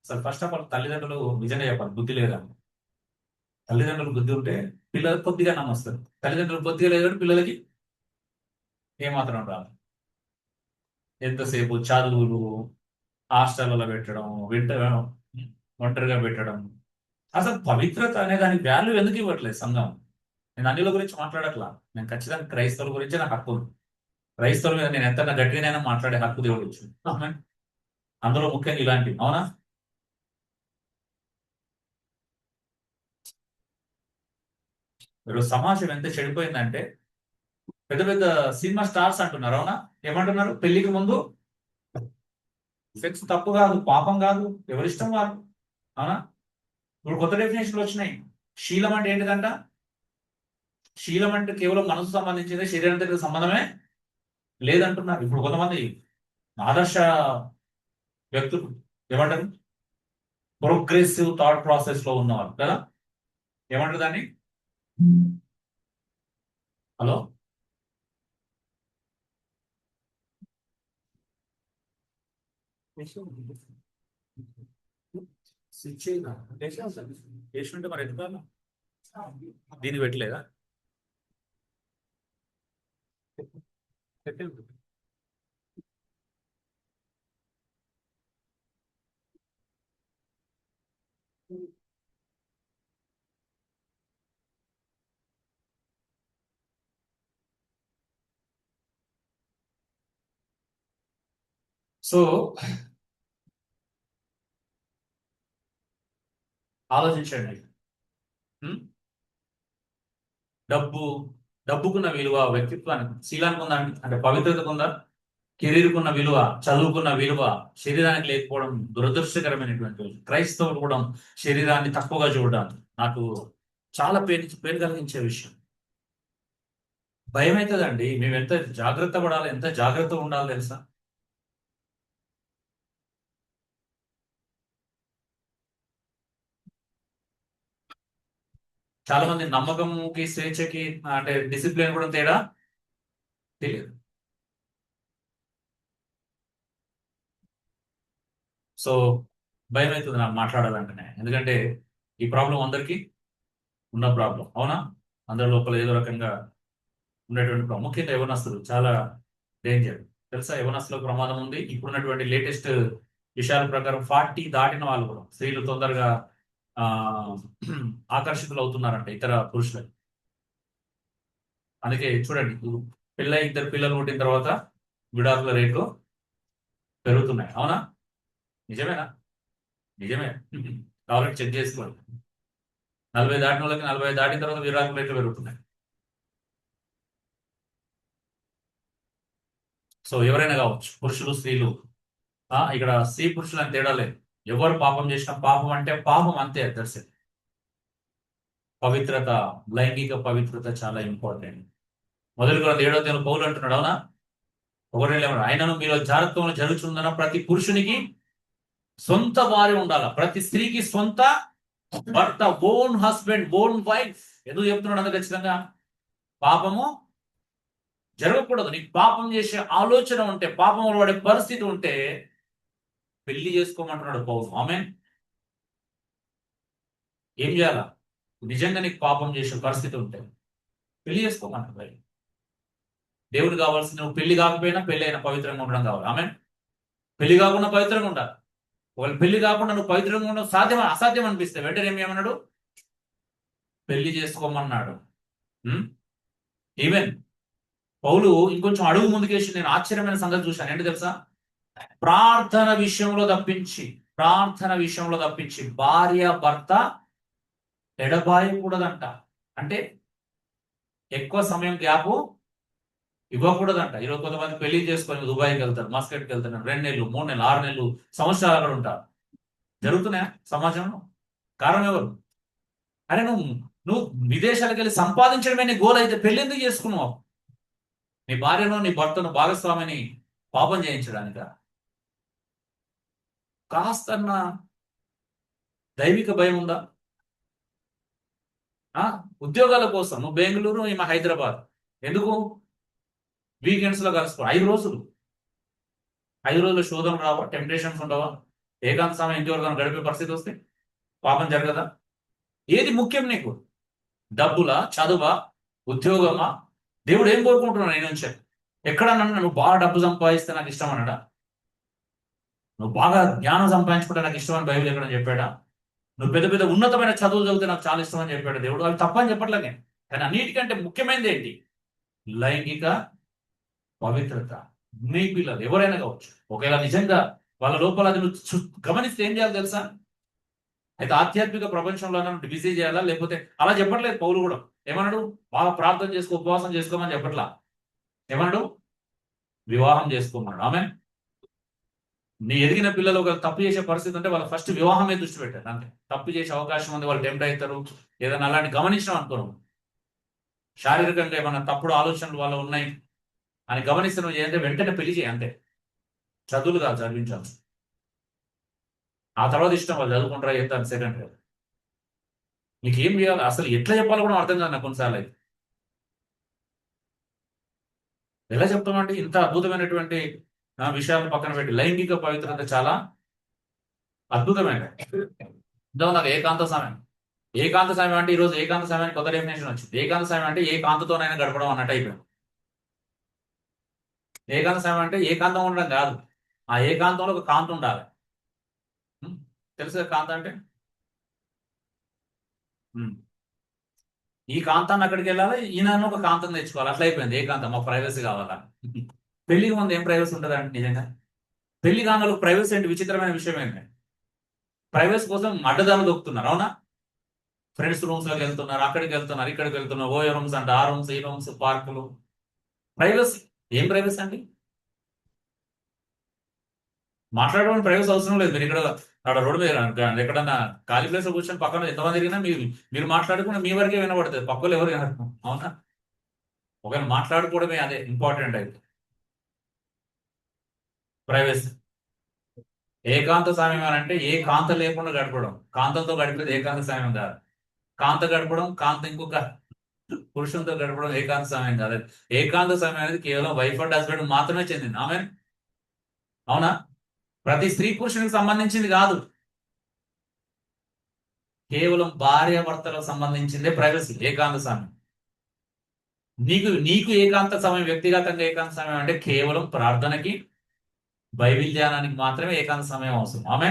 అసలు ఫస్ట్ ఆఫ్ ఆల్ తల్లిదండ్రులు నిజంగా చెప్పాలి, బుద్ధి లేదా? తల్లిదండ్రులు బుద్ధి ఉంటే పిల్లలకు కొద్దిగా నమ్మస్తారు. తల్లిదండ్రులు బుద్ధిగా లేదు పిల్లలకి ఏమాత్రం రాదు. ఎంతసేపు చదువులు, హాస్టల్లో పెట్టడం, ఒంటరిగా పెట్టడం. అసలు పవిత్రత అనే దానికి వాల్యూ ఎందుకు ఇవ్వట్లేదు సంఘం? నేను అన్నిల గురించి మాట్లాడట్లా, నేను ఖచ్చితంగా క్రైస్తవుల గురించి నాకు హక్కు ఉంది. క్రైస్తవుల మీద నేను ఎంత గట్టిగానైనా మాట్లాడే హక్కు దేవుడు ఇచ్చింది. అవునా? అందులో ముఖ్యంగా ఇలాంటివి, అవునా? ఈరోజు సమాజం ఎంత చెడిపోయిందంటే పెద్ద పెద్ద సినిమా స్టార్స్ అంటున్నారు, అవునా? ఏమంటున్నారు? పెళ్లికి ముందు సెక్స్ తప్పు కాదు, పాపం కాదు, ఎవరిష్టం వారు, అవునా? ఇప్పుడు కొత్త డెఫినేషన్లు వచ్చినాయి. శీలం అంటే ఏంటిదంట? శీలం అంటే కేవలం మనసు సంబంధించింది, శరీరానికి సంబంధమే లేదంటున్నారు. ఇప్పుడు కొంతమంది ఆదర్శ వ్యక్తులు ఏమంటారు? ప్రోగ్రెసివ్ థాట్ ప్రాసెస్ లో ఉన్నవారు కదా, ఏమంటారు దాన్ని? హలో, చేస్తుంటే మరి ఎందుకు దీన్ని పెట్టలేదా? సో ఆలోచించండి. ఉం? డబ్బుకున్న విలువ వ్యక్తిత్వానికి, శీలానికి ఉందా? అంటే పవిత్రతకు ఉందా? కెరీర్కున్న విలువ, చదువుకున్న విలువ శరీరానికి లేకపోవడం దురదృష్టకరమైనటువంటి విషయం. క్రైస్తవులు కూడా శరీరాన్ని తక్కువగా చూడడం నాకు చాలా పేరు కలిగించే విషయం. భయం అవుతుందండి. మేము ఎంత జాగ్రత్త పడాలి, ఎంత జాగ్రత్తగా ఉండాలి తెలుసా? చాలా మంది నమ్మకంకి, స్వేచ్ఛకి, అంటే డిసిప్లిన్ కూడా తేడా తెలియదు. సో భయం అవుతుంది నాకు మాట్లాడాలంటేనే, ఎందుకంటే ఈ ప్రాబ్లం అందరికీ ఉన్న ప్రాబ్లం, అవునా? అందరి లోపల ఏదో రకంగా ఉండేటువంటి ముఖ్యంగా యవనస్తులు చాలా డేంజర్ తెలుసా? యవనస్తులకు ప్రమాదం ఉంది. ఇప్పుడున్నటువంటి లేటెస్ట్ విషయాల ప్రకారం 40 దాటిన వాళ్ళు కూడా, స్త్రీలు తొందరగా ఆ ఆకర్షితులు అవుతున్నారంట ఇతర పురుషులకు. అందుకే చూడండి, ఇద్దరు పిల్లలు పుట్టిన తర్వాత విడాకుల రేట్లు పెరుగుతున్నాయి, అవునా? నిజమేనా? నిజమే. కాబట్టి చెక్ చేసుకోండి. 40 దాటిన వాళ్ళకి 45 దాటిన తర్వాత విడాకుల రేట్లు పెరుగుతున్నాయి. సో ఎవరైనా కావచ్చు, పురుషులు, స్త్రీలు. ఇక్కడ స్త్రీ పురుషులు అని తేడా లేదు. ఎవరు పాపం చేసినా పాపం అంటే పాపం అంతే. That's it. పవిత్రత, లైంగిక పవిత్రత చాలా ఇంపార్టెంట్. మొదటి కొరింథీ 7వ అధ్యాయంలో పౌలు అంటున్నాడు, అవునా? ఆయనను మీలో జాగ్రత్తలో జరుగుతుందన్న ప్రతి పురుషునికి సొంత భార్య ఉండాలా, ప్రతి స్త్రీకి సొంత భర్త, ఓన్ హస్బెండ్, ఓన్ వైఫ్. ఎందుకు చెప్తున్నాడు అంత ఖచ్చితంగా? పాపము జరగకూడదు. నీకు పాపం చేసే ఆలోచన ఉంటే, పాపంలో పడే పరిస్థితి ఉంటే పెళ్లి చేసుకోమంటున్నాడు పౌలు. ఆమేన్. ఏం చేయాలా? నిజంగా నీకు పాపం చేసే పరిస్థితి ఉంటే పెళ్లి చేసుకోమంటున్నాడు. దేవుడు కావాల్సింది నువ్వు పెళ్లి కాకపోయినా పెళ్లి అయినా పవిత్రంగా ఉండడం కావాలి. ఆమేన్. పెళ్లి కాకుండా పవిత్రంగా ఉండాలి. ఒకవేళ పెళ్లి కాకుండా నువ్వు పవిత్రంగా ఉండడం అసాధ్యం అనిపిస్తే వెంటనే ఏమన్నాడు? పెళ్లి చేసుకోమన్నాడు. ఈవెన్ పౌలు ఇంకొంచెం అడుగు ముందుకేసి నేను ఆశ్చర్యమైన సంగతి చూశాను. ఏంటి తెలుసా? ప్రార్థన విషయంలో తప్పించి భార్య భర్త ఎడబాయకూడదంట. అంటే ఎక్కువ సమయం గ్యాప్ ఇవ్వకూడదంట. ఈరోజు కొంతమంది పెళ్లి చేసుకొని దుబాయ్కి వెళ్తారు, మస్కట్కి వెళ్తారు, 2 నెలలు, 3 నెలలు, 6 నెలలు, సంవత్సరాలు అక్కడ ఉంటారు. జరుగుతున్నాయా సమాజంలో? కారణం ఎవరు? అరే నువ్వు విదేశాలకు వెళ్ళి సంపాదించడమే నీ గోల్ అయితే పెళ్లి ఎందుకు చేసుకున్నావు? నీ భార్యను, నీ భర్తను భాగస్వామిని పాపం చేయించడానిక? కాస్తన్న దైవిక భయం ఉందా? ఉద్యోగాల కోసం నువ్వు బెంగళూరు, ఈమె హైదరాబాద్. ఎందుకు? వీకెండ్స్ లో కలుసుకో. 5 రోజులు 5 రోజులు శోధన రావా? టెంప్టేషన్స్ ఉండవా? ఏకాంత సమయం ఇంటివరకు గడిపే పరిస్థితి వస్తే పాపం జరగదా? ఏది ముఖ్యం నీకు? డబ్బులా, చదువా, ఉద్యోగమా? దేవుడు ఏం కోరుకుంటున్నాడు నీ నుంచి? ఎక్కడ నన్ను నువ్వు బాగా డబ్బు సంపాదిస్తే నాకు ఇష్టం అన్నాడా? నువ్వు బాగా జ్ఞానం సంపాదించుకుంటే నాకు ఇష్టం అని బైబిల్ ఎక్కడ చెప్పాడా? నువ్వు పెద్ద పెద్ద ఉన్నతమైన చదువులు చదివితే నాకు చాలా ఇష్టం అని చెప్పాడు దేవుడు. అవి తప్పని చెప్పట్లే నేను. కానీ అన్నిటికంటే ముఖ్యమైనది ఏంటి? లైంగిక పవిత్రత. నీ పిల్లలు ఎవరైనా కావచ్చు, ఒకవేళ నిజంగా వాళ్ళ లోపల అది నువ్వు గమనిస్తే ఏం చేయాలి తెలుసా? అయితే ఆధ్యాత్మిక ప్రపంచంలో నన్ను బిజీ చేయాలా? లేకపోతే అలా చెప్పట్లేదు పౌలు కూడా. ఏమన్నాడు? బాగా ప్రార్థన చేసుకో, ఉపవాసం చేసుకోమని చెప్పట్లా. ఏమన్నాడు? వివాహం చేసుకోమన్నాడు. ఆమె నీ ఎదిగిన పిల్లలు ఒక తప్పు చేసే పరిస్థితి ఉంటే వాళ్ళు ఫస్ట్ వివాహమే దృష్టి పెట్టారు. అంతే. తప్పు చేసే అవకాశం ఉంది, వాళ్ళు టెంప్ట్ అవుతారు, ఏదైనా అలాంటి గమనించడం అనుకోను. శారీరకంగా ఏమైనా తప్పుడు ఆలోచనలు వాళ్ళు ఉన్నాయి అని గమనిస్తే నువ్వు ఏంటంటే వెంటనే పెళ్లి చేయి. అంతే. చదువులు కాదు చదివించాలి. ఆ తర్వాత ఇష్టం వాళ్ళు చదువుకుంటారా చేస్తారు సెకండ్. నీకేం చేయాలి అసలు ఎట్లా చెప్పాలో కూడా అర్థం కాదు నాకు కొన్నిసార్లు. అయితే ఎలా చెప్తామంటే ఇంత అద్భుతమైనటువంటి విషయాలను పక్కన పెట్టి లైంగిక పవిత్రత చాలా అద్భుతమైనది. నాకు ఏకాంత సమయం. ఏకాంత సమయం అంటే ఈరోజు ఏకాంత సమయానికి కొత్త డెఫినేషన్ వచ్చింది. ఏకాంత సమయం అంటే ఏ కాంతతోనైనా గడపడం అన్నట్టు అయిపోయింది. ఏకాంత సమయం అంటే ఏకాంతం ఉండడం కాదు, ఆ ఏకాంతంలో ఒక కాంత ఉండాలి. తెలుసు కదా కాంత అంటే? ఈ కాంతాన్ని అక్కడికి వెళ్ళాలి, ఈయన ఒక కాంతం తెచ్చుకోవాలి. అట్లా అయిపోయింది ఏకాంతం. మా ప్రైవసీ కావాలా? పెళ్లికి ముందు ఏం ప్రైవసీ ఉంటుంది అంటే నిజంగా పెళ్లి కాంగలకు ప్రైవసీ అంటే విచిత్రమైన విషయం ఏంటంటే ప్రైవసీ కోసం అడ్డదారులు దొక్కుతున్నారు. అవునా? ఫ్రెండ్స్ రూమ్స్ లోకి వెళ్తున్నారు, అక్కడికి వెళ్తున్నారు, ఇక్కడికి వెళ్తున్నారు, ఓయో రూమ్స్ అంటే ఆ రూమ్స్, ఈ రూమ్స్, పార్కులు. ప్రైవసీ ఏం ప్రైవసీ అండి? మాట్లాడడం ప్రైవసీ అవసరం లేదు. మీరు ఇక్కడ అక్కడ రోడ్డు మీద ఎక్కడన్నా ఖాళీ ప్లేస్ లో కూర్చొని పక్కన ఎంతమంది తిరిగినా మీరు మాట్లాడుకుని మీ వరకే వినబడుతుంది, పక్కలు ఎవరు వినరు. అవునా? ఒకవేళ మాట్లాడుకోవడమే అదే ఇంపార్టెంట్. అయితే ప్రైవసీ. ఏకాంత సమయం అని అంటే ఏ కాంత లేకుండా గడపడం. కాంతంతో గడిపేది ఏకాంత సమయం కాదు. కాంత గడపడం, కాంత ఇంకొక పురుషులతో గడపడం ఏకాంత సమయం కాదు. ఏకాంత సమయం అనేది కేవలం వైఫ్ అండ్ హస్బెండ్ మాత్రమే చెందింది. ఆమె అవునా? ప్రతి స్త్రీ పురుషునికి సంబంధించింది కాదు. కేవలం భార్యాభర్తలకు సంబంధించిందే ప్రైవసీ, ఏకాంత సమయం. నీకు ఏకాంత సమయం, వ్యక్తిగతంగా ఏకాంత సమయం అంటే కేవలం ప్రార్థనకి, బైబిల్ ధ్యానానికి మాత్రమే ఏకాంత సమయం అవసరం. ఆమె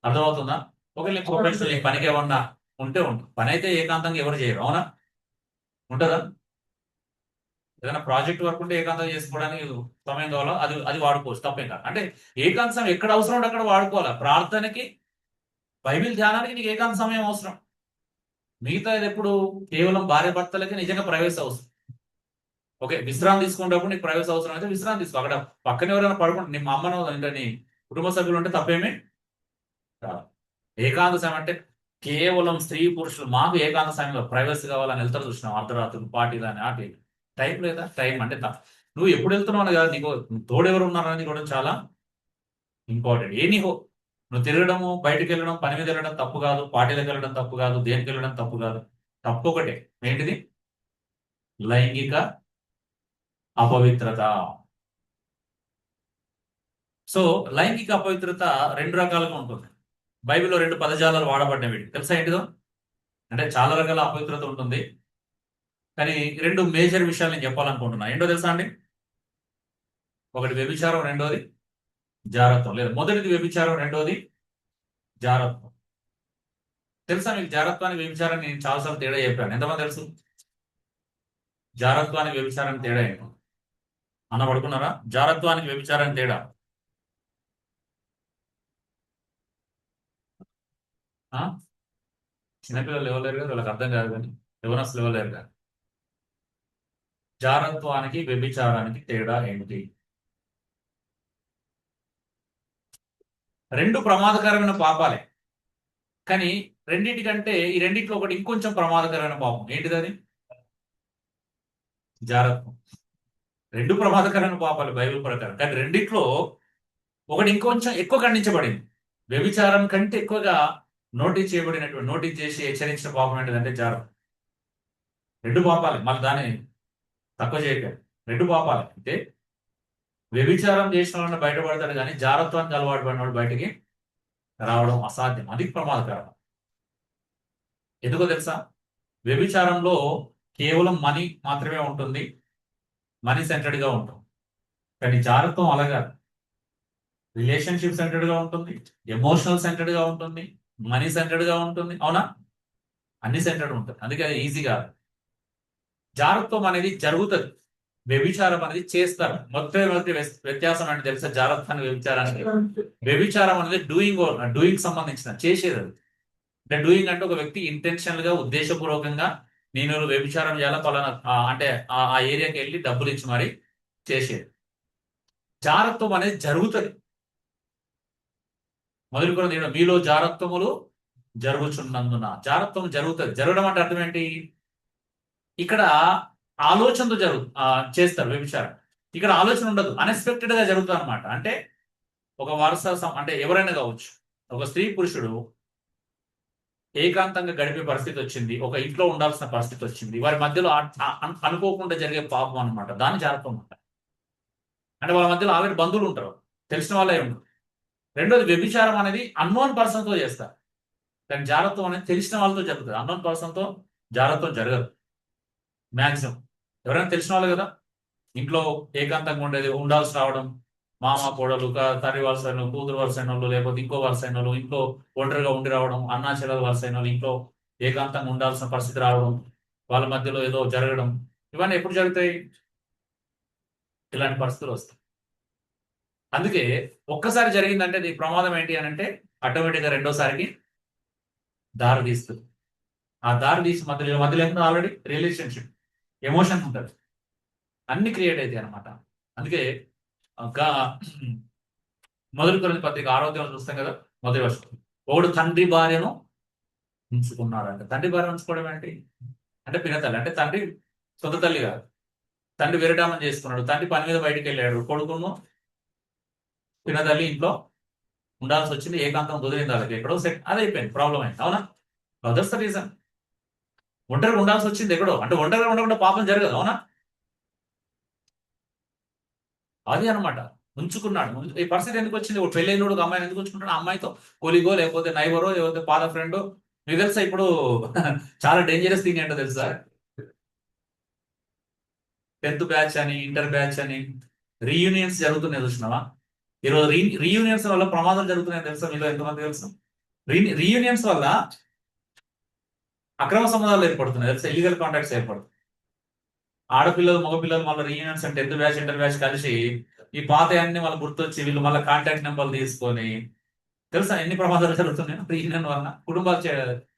అర్థమవుతుందా? ఒకవేళ ప్రొఫెషనల్ పనికి ఏమన్నా ఉంటే ఉంటుంది. పని అయితే ఏకాంతంగా ఎవరు చేయరు. అవునా? ఉంటుందా? ఏదైనా ప్రాజెక్ట్ వర్క్ ఉంటే ఏకాంతం చేసుకోవడానికి సమయం కావాలో అది వాడుకోవచ్చు, తప్పేం కాదు. అంటే ఏకాంత సమయం ఎక్కడ అవసరం ఉంటే అక్కడ వాడుకోవాలి. ప్రార్థనకి, బైబిల్ ధ్యానానికి నీకు ఏకాంత సమయం అవసరం. మిగతా ఎప్పుడు కేవలం భార్య భర్తలకి నిజంగా ప్రైవసీ అవసరం. ఓకే, విశ్రాంతి తీసుకునేటప్పుడు నీకు ప్రైవసీ అవసరం అయితే విశ్రాంతి తీసుకో. అక్కడ పక్కన ఎవరైనా పడుకుంటే నీ అమ్మను అంటే నీ కుటుంబ సభ్యులు ఉంటే తప్పేమీ కాదు. ఏకాంత సమయం అంటే కేవలం స్త్రీ పురుషులు మాకు ఏకాంత సమయంలో ప్రైవసీ కావాలని వెళ్తారు. చూసినాం అర్ధరాత్రులు పార్టీలు అని ఆటి. టైం లేదా? టైం అంటే నువ్వు ఎప్పుడు వెళ్తున్నావు అని కాదు, నీకు తోడెవరు ఉన్నారని కూడా చాలా ఇంపార్టెంట్. నువ్వు తిరగడము, బయటకు వెళ్ళడం, పని మీద వెళ్ళడం తప్పు కాదు, పార్టీలకు వెళ్ళడం తప్పు కాదు, దేనికి వెళ్ళడం తప్పు కాదు. తప్పు ఒకటే, ఏంటిది? లైంగిక అపవిత్రత. సో లైంగిక అపవిత్రత 2 రకాలుగా ఉంటుంది. బైబిల్లో 2 పదజాలాలు వాడబడ్డాయి వీటికి. తెలుసా ఏంటిదో? అంటే చాలా రకాల అపవిత్రత ఉంటుంది, కానీ 2 మేజర్ విషయాలు నేను చెప్పాలనుకుంటున్నా. ఏంటో తెలుసా అండి? ఒకటి వ్యభిచారం, రెండోది జారత్వం. లేదా మొదటిది వ్యభిచారం, రెండోది జారత్వం. తెలుసా మీకు? జారత్వానికి వ్యభిచారాన్ని నేను చాలాసార్లు తేడా చెప్పాను. ఎంతమంది తెలుసు జారత్వానికి వ్యభిచారానికి తేడా ఏంటో? అన్న పడుకున్నారా? జారత్వానికి వ్యభిచారానికి తేడా చిన్నపిల్లలు ఇవ్వలేరు కదా, వాళ్ళకి అర్థం కాదు, కానీ యవనస్తులు ఇవ్వలేరు కదా. జారత్వానికి వ్యభిచారానికి తేడా ఏమిటి? 2 ప్రమాదకరమైన పాపాలే, కానీ రెండింటికంటే ఈ రెండిట్లో ఒకటి ఇంకొంచెం ప్రమాదకరమైన పాపం. ఏంటిది అది? జారత్వం. 2 ప్రమాదకరమైన పాపాలు బైబిల్ ప్రకారం, కానీ రెండిట్లో ఒకటి ఇంకొంచెం ఎక్కువ ఖండించబడింది. వ్యభిచారం కంటే ఎక్కువగా నోటీస్ చేసి హెచ్చరించిన పాపం ఏంటిదంటే జారం. రెండు పాపాలు, మళ్ళీ దాన్ని తక్కువ చేయకండి. రెండు పాపాలు. అంటే వ్యభిచారం చేసిన వాళ్ళని బయటపడతాడు కానీ జారత్వానికి అలవాటు పడినవాడు బయటికి రావడం అసాధ్యం. అది ప్రమాదకరం. ఎందుకో తెలుసా? వ్యభిచారంలో కేవలం మనీ మాత్రమే ఉంటుంది, మనీ సెంటర్డ్ గా ఉంటుంది. కానీ జారత్వం అలాగా రిలేషన్షిప్ సెంటర్డ్ గా ఉంటుంది, ఎమోషనల్ సెంటర్డ్ గా ఉంటుంది, మనీ సెంటర్డ్ గా ఉంటుంది. అవునా? అన్ని సెంటర్డ్ ఉంటుంది. అందుకే అది ఈజీగా. జారత్వం అనేది జరుగుతుంది, వ్యభిచారం అనేది చేస్తారు. మొదటి వ్యత్యాసం అంటే తెలుసా? జారత్వానికి వ్యభిచారానికి. వ్యభిచారం అనేది డూయింగ్ సంబంధించిన చేసేది. అది అంటే డూయింగ్ అంటే ఒక వ్యక్తి ఇంటెన్షనల్ గా ఉద్దేశపూర్వకంగా నేను వ్యభిచారం చేయాలా పలానా అంటే ఆ ఏరియాకి వెళ్ళి డబ్బులు ఇచ్చి మరి చేసేది. జారత్వం అనేది జరుగుతుంది. మొదటి కొరింథీయుల మీలో జారత్వములు జరుగుచున్నందున. జారత్వం జరుగుతుంది. జరగడం అంటే అర్థం ఏంటి? ఇక్కడ ఆలోచనతో చేస్తారు వ్యభిచారం. ఇక్కడ ఆలోచన ఉండదు, అన్ఎక్స్పెక్టెడ్ గా జరుగుతుంది అనమాట. అంటే ఒక వరుస అంటే ఎవరైనా కావచ్చు, ఒక స్త్రీ పురుషుడు ఏకాంతంగా గడిపే పరిస్థితి వచ్చింది, ఒక ఇంట్లో ఉండాల్సిన పరిస్థితి వచ్చింది, వారి మధ్యలో అనుకోకుండా జరిగే పాపం అనమాట. దాన్ని జారత్వం అంటారు. అంటే వాళ్ళ మధ్యలో ఆల్రెడీ బంధువులు ఉంటారు, తెలిసిన వాళ్ళే ఉంటారు. రెండోది వ్యభిచారం అనేది అన్నోన్ పర్సన్ తో చేస్తారు. కానీ జారత్వం అనేది తెలిసిన వాళ్ళతో జరుగుతుంది. అన్నోన్ పర్సన్ తో జారత్వం జరగదు మ్యాక్సిమం. ఎవరైనా తెలిసిన వాళ్ళు కదా, ఇంట్లో ఏకాంతంగా ఉండాల్సి రావడం, మామ కోడలు, తండ్రి వరుస అయిన వాళ్ళు, కూతురు వరుస అయిన వాళ్ళు, లేకపోతే ఇంకో వరుస అయిన వాళ్ళు, ఇంట్లో ఒంటరిగా ఉండి రావడం, అన్నా చెల్లెల వరుస అయిన వాళ్ళు ఇంట్లో ఏకాంతంగా ఉండాల్సిన పరిస్థితి రావడం, వాళ్ళ మధ్యలో ఏదో జరగడం, ఇవన్నీ ఎప్పుడు జరుగుతాయి? ఇలాంటి పరిస్థితులు వస్తాయి. అందుకే ఒక్కసారి జరిగిందంటే దీని ప్రమాదం ఏంటి అని అంటే ఆటోమేటిక్గా రెండోసారికి దారి తీస్తుంది. ఆ దారి తీసి మధ్యలో ఏముంది? ఆల్రెడీ రిలేషన్షిప్, ఎమోషన్ ఉంటుంది, అన్ని క్రియేట్ అవుతాయి అనమాట. అందుకే మొదటి కొరింథీ పత్రిక 6వ చూస్తాం కదా, మొదటి వర్షం. ఒకడు తండ్రి భార్యను ఉంచుకున్నాడు. తండ్రి భార్య ఉంచుకోవడం ఏంటి అంటే పినతల్లి. అంటే తండ్రి సొంత తల్లి కాదు, తండ్రి విరటామం చేసుకున్నాడు, తండ్రి పని మీద బయటికి వెళ్ళాడు, కొడుకును పినతల్లి ఇంట్లో ఉండాల్సి వచ్చింది, ఏకాంతం కుదిరింది, వాళ్ళకి ఎక్కడో సెట్, అది అయిపోయింది, ప్రాబ్లం అయింది. అవునా? That's the reason. ఒంటరిగా ఉండాల్సి వచ్చింది ఎక్కడో, అంటే ఒంటరిగా ఉండకుండా పాపం జరగదు. అవునా? అది అనమాట. ఉంచుకున్నాడు. ఈ పరిస్థితి ఎందుకు వచ్చింది? ఒక పెళ్ళైనడు ఒక అమ్మాయిని ఎందుకు ఉంచుకుంటాడు? అమ్మాయితో కొలిగో లేకపోతే నైబరో లేకపోతే పాత ఫ్రెండో. మీకు తెలుసా ఇప్పుడు చాలా డేంజరస్ థింగ్ ఏంటో తెలుసా? 10th బ్యాచ్ అని, ఇంటర్ బ్యాచ్ అని రీయూనియన్స్ జరుగుతున్నాయి, చూసినావా? ఈరోజు రీయూనియన్స్ వల్ల ప్రమాదాలు జరుగుతున్నాయి తెలుసా? మీలో ఎంతమంది తెలుసు? రీయూనియన్స్ వల్ల అక్రమ సంబంధాలు ఏర్పడుతున్నాయి తెలుసా? ఇల్లీగల్ కాంటాక్ట్స్ ఏర్పడుతున్నాయి. ఆడపిల్లలు మగపిల్లలు మళ్ళీ రీయూనియన్స్ అంటే 10th బ్యాచ్ ఇంటర్ బ్యాచ్ కలిసి ఈ పాత అన్ని వాళ్ళు గుర్తొచ్చి వీళ్ళు మళ్ళీ కాంటాక్ట్ నెంబర్లు తీసుకొని, తెలుసా ఎన్ని ప్రమాదాలు జరుగుతున్నాయి రీయూనియన్ వల్ల? కుటుంబాలు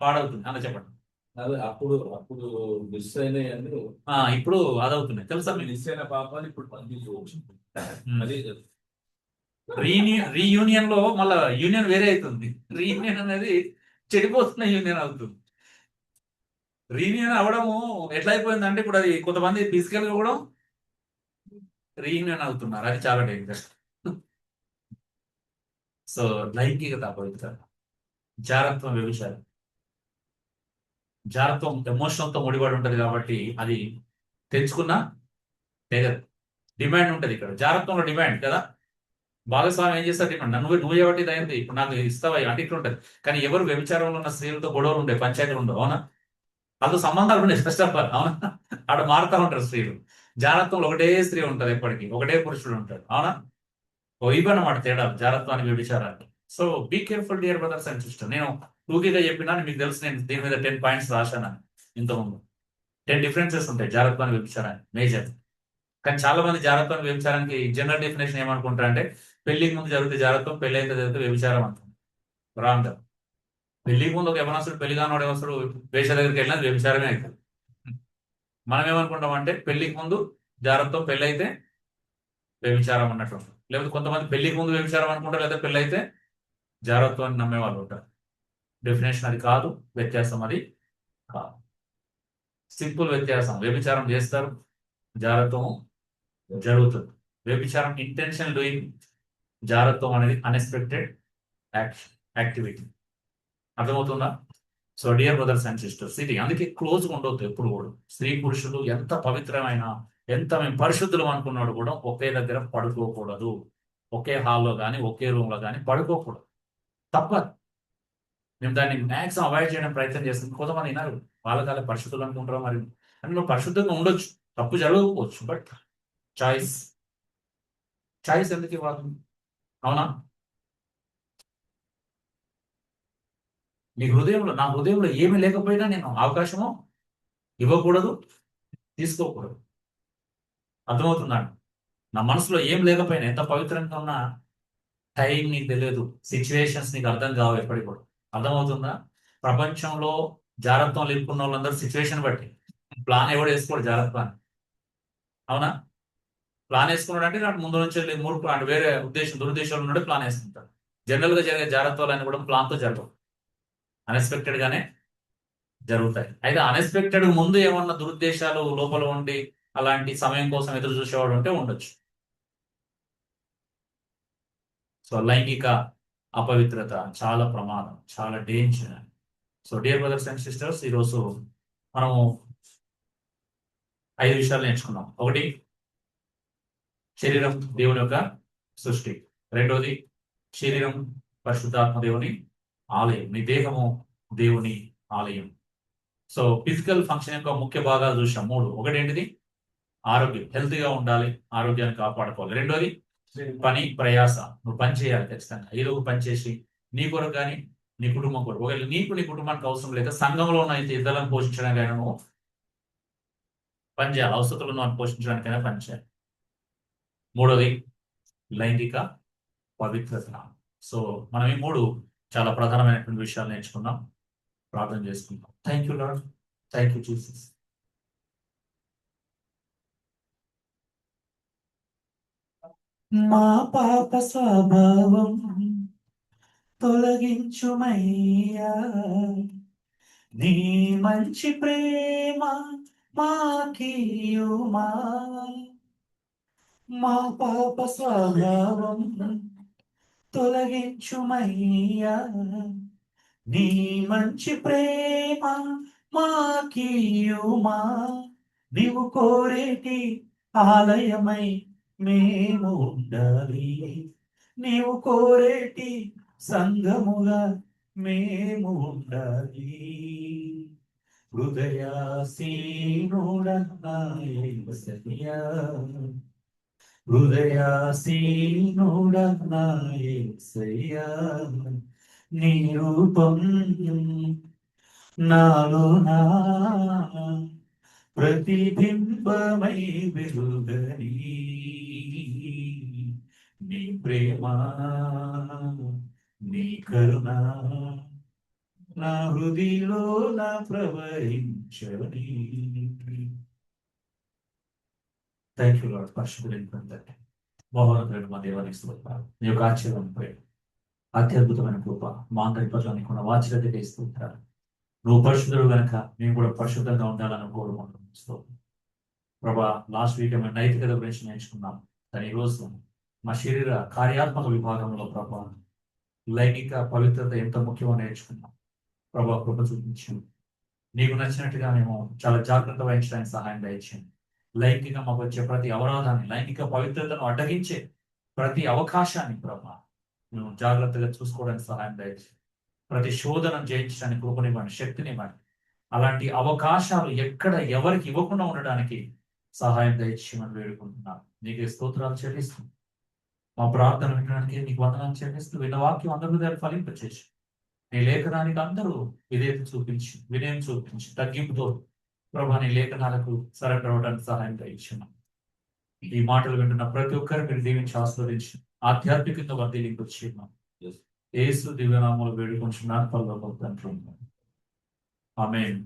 పాడవుతుంది అన్న చెప్పండి. అదే అప్పుడు అప్పుడు మిస్ అయినాయని ఇప్పుడు అదవుతున్నాయి తెలుసా మీకు? మిస్ అయిన పాపాలు ఇప్పుడు పంపించవచ్చు. అది రీయూనియన్ లో మళ్ళా యూనియన్ వేరే అవుతుంది. రీయూనియన్ అనేది చెడిపోతున్న యూనియన్ అవుతుంది. రీయూనియన్ అవడము ఎట్లా అయిపోయింది అంటే ఇప్పుడు అది కొంతమంది ఫిజికల్ గా కూడా రీయూనియన్ అవుతున్నారు. అది చాలా డేంజర్. సో లైంగికత అపవిత్రత, జారత్వం, వ్యభిచారం. జారత్వం ఎమోషనల్తో ముడిపడి ఉంటది కాబట్టి అది తెచ్చుకున్న డిమాండ్ ఉంటది. ఇక్కడ జారత్వంలో డిమాండ్ కదా, భాగస్వామి ఏం చేస్తారు? డిమాండ్. నువ్వు ఎవరికి దయింది ఇప్పుడు నాకు ఇస్తావా అంటే ఇట్లా ఉంటది. కానీ ఎవరు వ్యభిచారంలో ఉన్న స్త్రీలతో గొడవలు ఉండే, పంచాయతీలు ఉండవు. అవునా? వాళ్ళతో సంబంధాలు ఉండే, ఫస్ట్ ఆఫ్ ఆల్. అవునా? ఆడ మారుతా ఉంటారు స్త్రీలు. జారత్వంలో ఒకటే స్త్రీ ఉంటది, ఎప్పటికీ ఒకటే పురుషుడు ఉంటాడు. అవునా? ఇవన్నమాట తేడా జారత్వానికి, వ్యభిచారానికి. So be careful dear brothers and sister. నేను టూకీగా చెప్పినా మీకు తెలుసు, నేను దీని మీద 10 పాయింట్స్ రాశాను ఇంతకుముందు. 10 డిఫరెన్సెస్ ఉంటాయి జారత్వానికి, వ్యభిచారానికి మేజర్. కానీ చాలా మంది జారత్వానికి, వ్యభిచారానికి జనరల్ డెఫినేషన్ ఏమనుకుంటారు అంటే పెళ్లికి ముందు జరిగితే జారత్వం, పెళ్లి అయితే జరిగితే వ్యభిచారం అంటుంది. రాంగ్. పెళ్లికి ముందు ఒక యవనస్తుడు పెళ్లి కానివాడు ఎవరు వేష దగ్గరికి వెళ్ళినా వ్యభిచారమే అవుతుంది. మనం ఏమనుకుంటాం అంటే పెళ్లికి ముందు జారత్వం, పెళ్లి అయితే వ్యభిచారం అన్నట్టు. లేకపోతే కొంతమంది పెళ్లికి ముందు వ్యభిచారం అనుకుంటారు, లేదా పెళ్లి అయితే జారత్వాన్ని నమ్మే వాళ్ళు ఉంటారు. డెఫినేషన్ అది కాదు, వ్యత్యాసం అది కాదు. సింపుల్ వ్యత్యాసం. వ్యభిచారం చేస్తారు, జారత్వం జరుగుతుంది. వ్యభిచారం ఇంటెన్షన్ డూయింగ్, జారత్వం అనేది అన్ఎక్స్పెక్టెడ్ యాక్టివిటీ. అర్థమవుతుందా? So dear brothers and sisters, ఇది అందుకే క్లోజ్గా ఉండొద్దు ఎప్పుడు కూడా. స్త్రీ పురుషులు ఎంత పవిత్రమైన, ఎంత మేము పరిశుద్ధులం అనుకున్నాడు కూడా ఒకే దగ్గర పడుకోకూడదు. ఒకే హాల్లో కానీ ఒకే రూమ్లో కానీ పడుకోకూడదు. తప్పదు. మేము దాన్ని మ్యాక్సిమం అవాయిడ్ చేయడం ప్రయత్నం చేస్తాం. కొంతమంది విన్నారు, వాళ్ళ పరిశుద్ధులు అనుకుంటారు. మరి అంటే నువ్వు పరిశుద్ధంగా ఉండొచ్చు, తప్పు జరగకపోవచ్చు, బట్ చాయిస్ ఎందుకు ఇవ్వాలి? అవునా? నీ హృదయంలో, నా హృదయంలో ఏమీ లేకపోయినా నేను అవకాశము ఇవ్వకూడదు, తీసుకోకూడదు. అర్థమవుతున్నాడు? నా మనసులో ఏం లేకపోయినా, ఎంత పవిత్రంగా ఉన్నా టైం నీకు తెలియదు, సిచ్యువేషన్స్ నీకు అర్థం కావు ఎప్పటికి కూడా. అర్థమవుతుందా? ప్రపంచంలో జాగ్రత్తం లేకున్న వాళ్ళందరూ సిచ్యువేషన్ బట్టి ప్లాన్ ఎవడు వేసుకోడు జాగ్రత్తాన్ని. అవునా? ప్లాన్ వేసుకున్నాడు అంటే నాకు ముందు నుంచి మూడు అంటే వేరే దురుద్దేశాలు ఉన్నాడు ప్లాన్ వేసుకుంటాడు. జనరల్ గా జరిగే జాగ్రత్తలు కూడా ప్లాన్తో జరగవు, అన్ఎక్స్పెక్టెడ్ గానే జరుగుతాయి. అయితే అన్ఎక్స్పెక్టెడ్ ముందు ఏమన్నా దురుద్దేశాలు లోపల ఉండి అలాంటి సమయం కోసం ఎదురు చూసేవాడు ఉంటే ఉండొచ్చు. సో లైంగిక అపవిత్రత చాలా ప్రమాదం, చాలా danger. So dear brothers and sisters, ఈరోజు మనము 5 విషయాలు నేర్చుకున్నాం. ఒకటి, శరీరం దేవుని యొక్క సృష్టి. రెండోది, శరీరం పరిశుద్ధాత్మ దేవుని ఆలయం. నీ దేహము దేవుని ఆలయం. సో ఫిజికల్ ఫంక్షన్ యొక్క ముఖ్య భాగాలు చూసాం 3. ఒకటి ఏంటిది? ఆరోగ్యం, హెల్తీగా ఉండాలి, ఆరోగ్యాన్ని కాపాడుకోవాలి. రెండోది పని, ప్రయాస. నువ్వు పని చేయాలి ఖచ్చితంగా, ఏదో ఒక పని చేసి నీ కొరకు కానీ నీ కుటుంబం కొరకు. ఒకవేళ నీకు నీ కుటుంబానికి అవసరం లేదా సంఘంలో ఉన్న ఇతరులను పోషించడానికైనా నువ్వు పని చేయాలి, అవసరాలను పోషించడానికైనా పని చేయాలి. మూడోది లైంగిక పవిత్రత. సో మనం ఈ 3 చాలా ప్రధానమైనటువంటి విషయాలు నేర్చుకున్నాం. ప్రార్థన చేసుకుందాం. Thank you lord, thank you Jesus. మా పాప స్వభావం తొలగించుమయ్యా, నీ మంచి ప్రేమ మాకీయుమా. మా పాప స్వభావం తొలగించుమయ్యా, నీ మంచి ప్రేమ మాకీయుమా. నీవు కోరేటి ఆలయమై మేము ఉండాలి, నీవు కోరేటి సంఘముగా మేము ఉండాలి. హృదయాసీనుడా యేసయ్యా, హృదయాసీనుడా యేసయ్యా, నీ రూపం నాలోనా ప్రతిబింబమై వెలుగని, నీ ప్రేమ నీ కరుణ నా హృదిలో నా ప్రవహించని. Thank you Lord. పరిశుద్ధులైన మహోన్నతుడైన మా దేవానికి స్తోత్రాలు. నీ యొక్క ఆశ్చర్యమైన అత్యద్భుతమైన కృప మా అందరి పట్ల నీకున్న వాచ్యతకి ఇస్తుంటారు. నువ్వు పరిశుద్ధుడు కనుక మేము కూడా పరిశుద్ధంగా ఉండాలని కోరుకుంటున్నాం. ప్రభా, లాస్ట్ వీక్ మేము నైతికత గురించి నేర్చుకున్నాం, కానీ ఈరోజు మా శరీర కార్యాత్మక విభాగంలో ప్రభా లైంగిక పవిత్రత ఎంత ముఖ్యమో నేర్చుకున్నాం. ప్రభా, కృప చూపించాము. నీకు నచ్చినట్టుగా మేము చాలా జాగ్రత్త వహించడానికి సహాయం దయచేయండి. లైంగిక మాకు వచ్చే ప్రతి అవరోధాన్ని, లైంగిక పవిత్రతను అడ్డగించే ప్రతి అవకాశాన్ని ప్రభా మేము జాగ్రత్తగా చూసుకోవడానికి సహాయం దయచేయండి. ప్రతి శోధనను జయించడానికి కృపనివ్వండి, శక్తినివ్వండి. అలాంటి అవకాశాలు ఎక్కడ ఎవరికి ఇవ్వకుండా ఉండడానికి సహాయం దయచేయమని వేడుకుంటున్నాను. నీకే స్తోత్రాలు చెల్లిస్తూ, మా ప్రార్థన వినడానికి నీకు వందనాలు చెల్లిస్తూ, విన్న వాక్యం అందరి దగ్గర ఫలింపచేసి నీ లేఖనానికి అందరూ విధేయత చూపించి, వినయం చూపించి, తగ్గింపుతో ప్రభా నీ లేఖనాలకు సరెండర్ అవ్వడానికి సహాయం దయచేయమని ఈ మాటలు వింటున్న ప్రతి ఒక్కరు మీరు దీవించి ఆస్వాదించి ఆధ్యాత్మికంగా వర్ధిల్లింపు చేయమని యేసు దివ్యనామములో వేడుకొంచున్నాను పరలోకపు తండ్రి. ఆమేన్.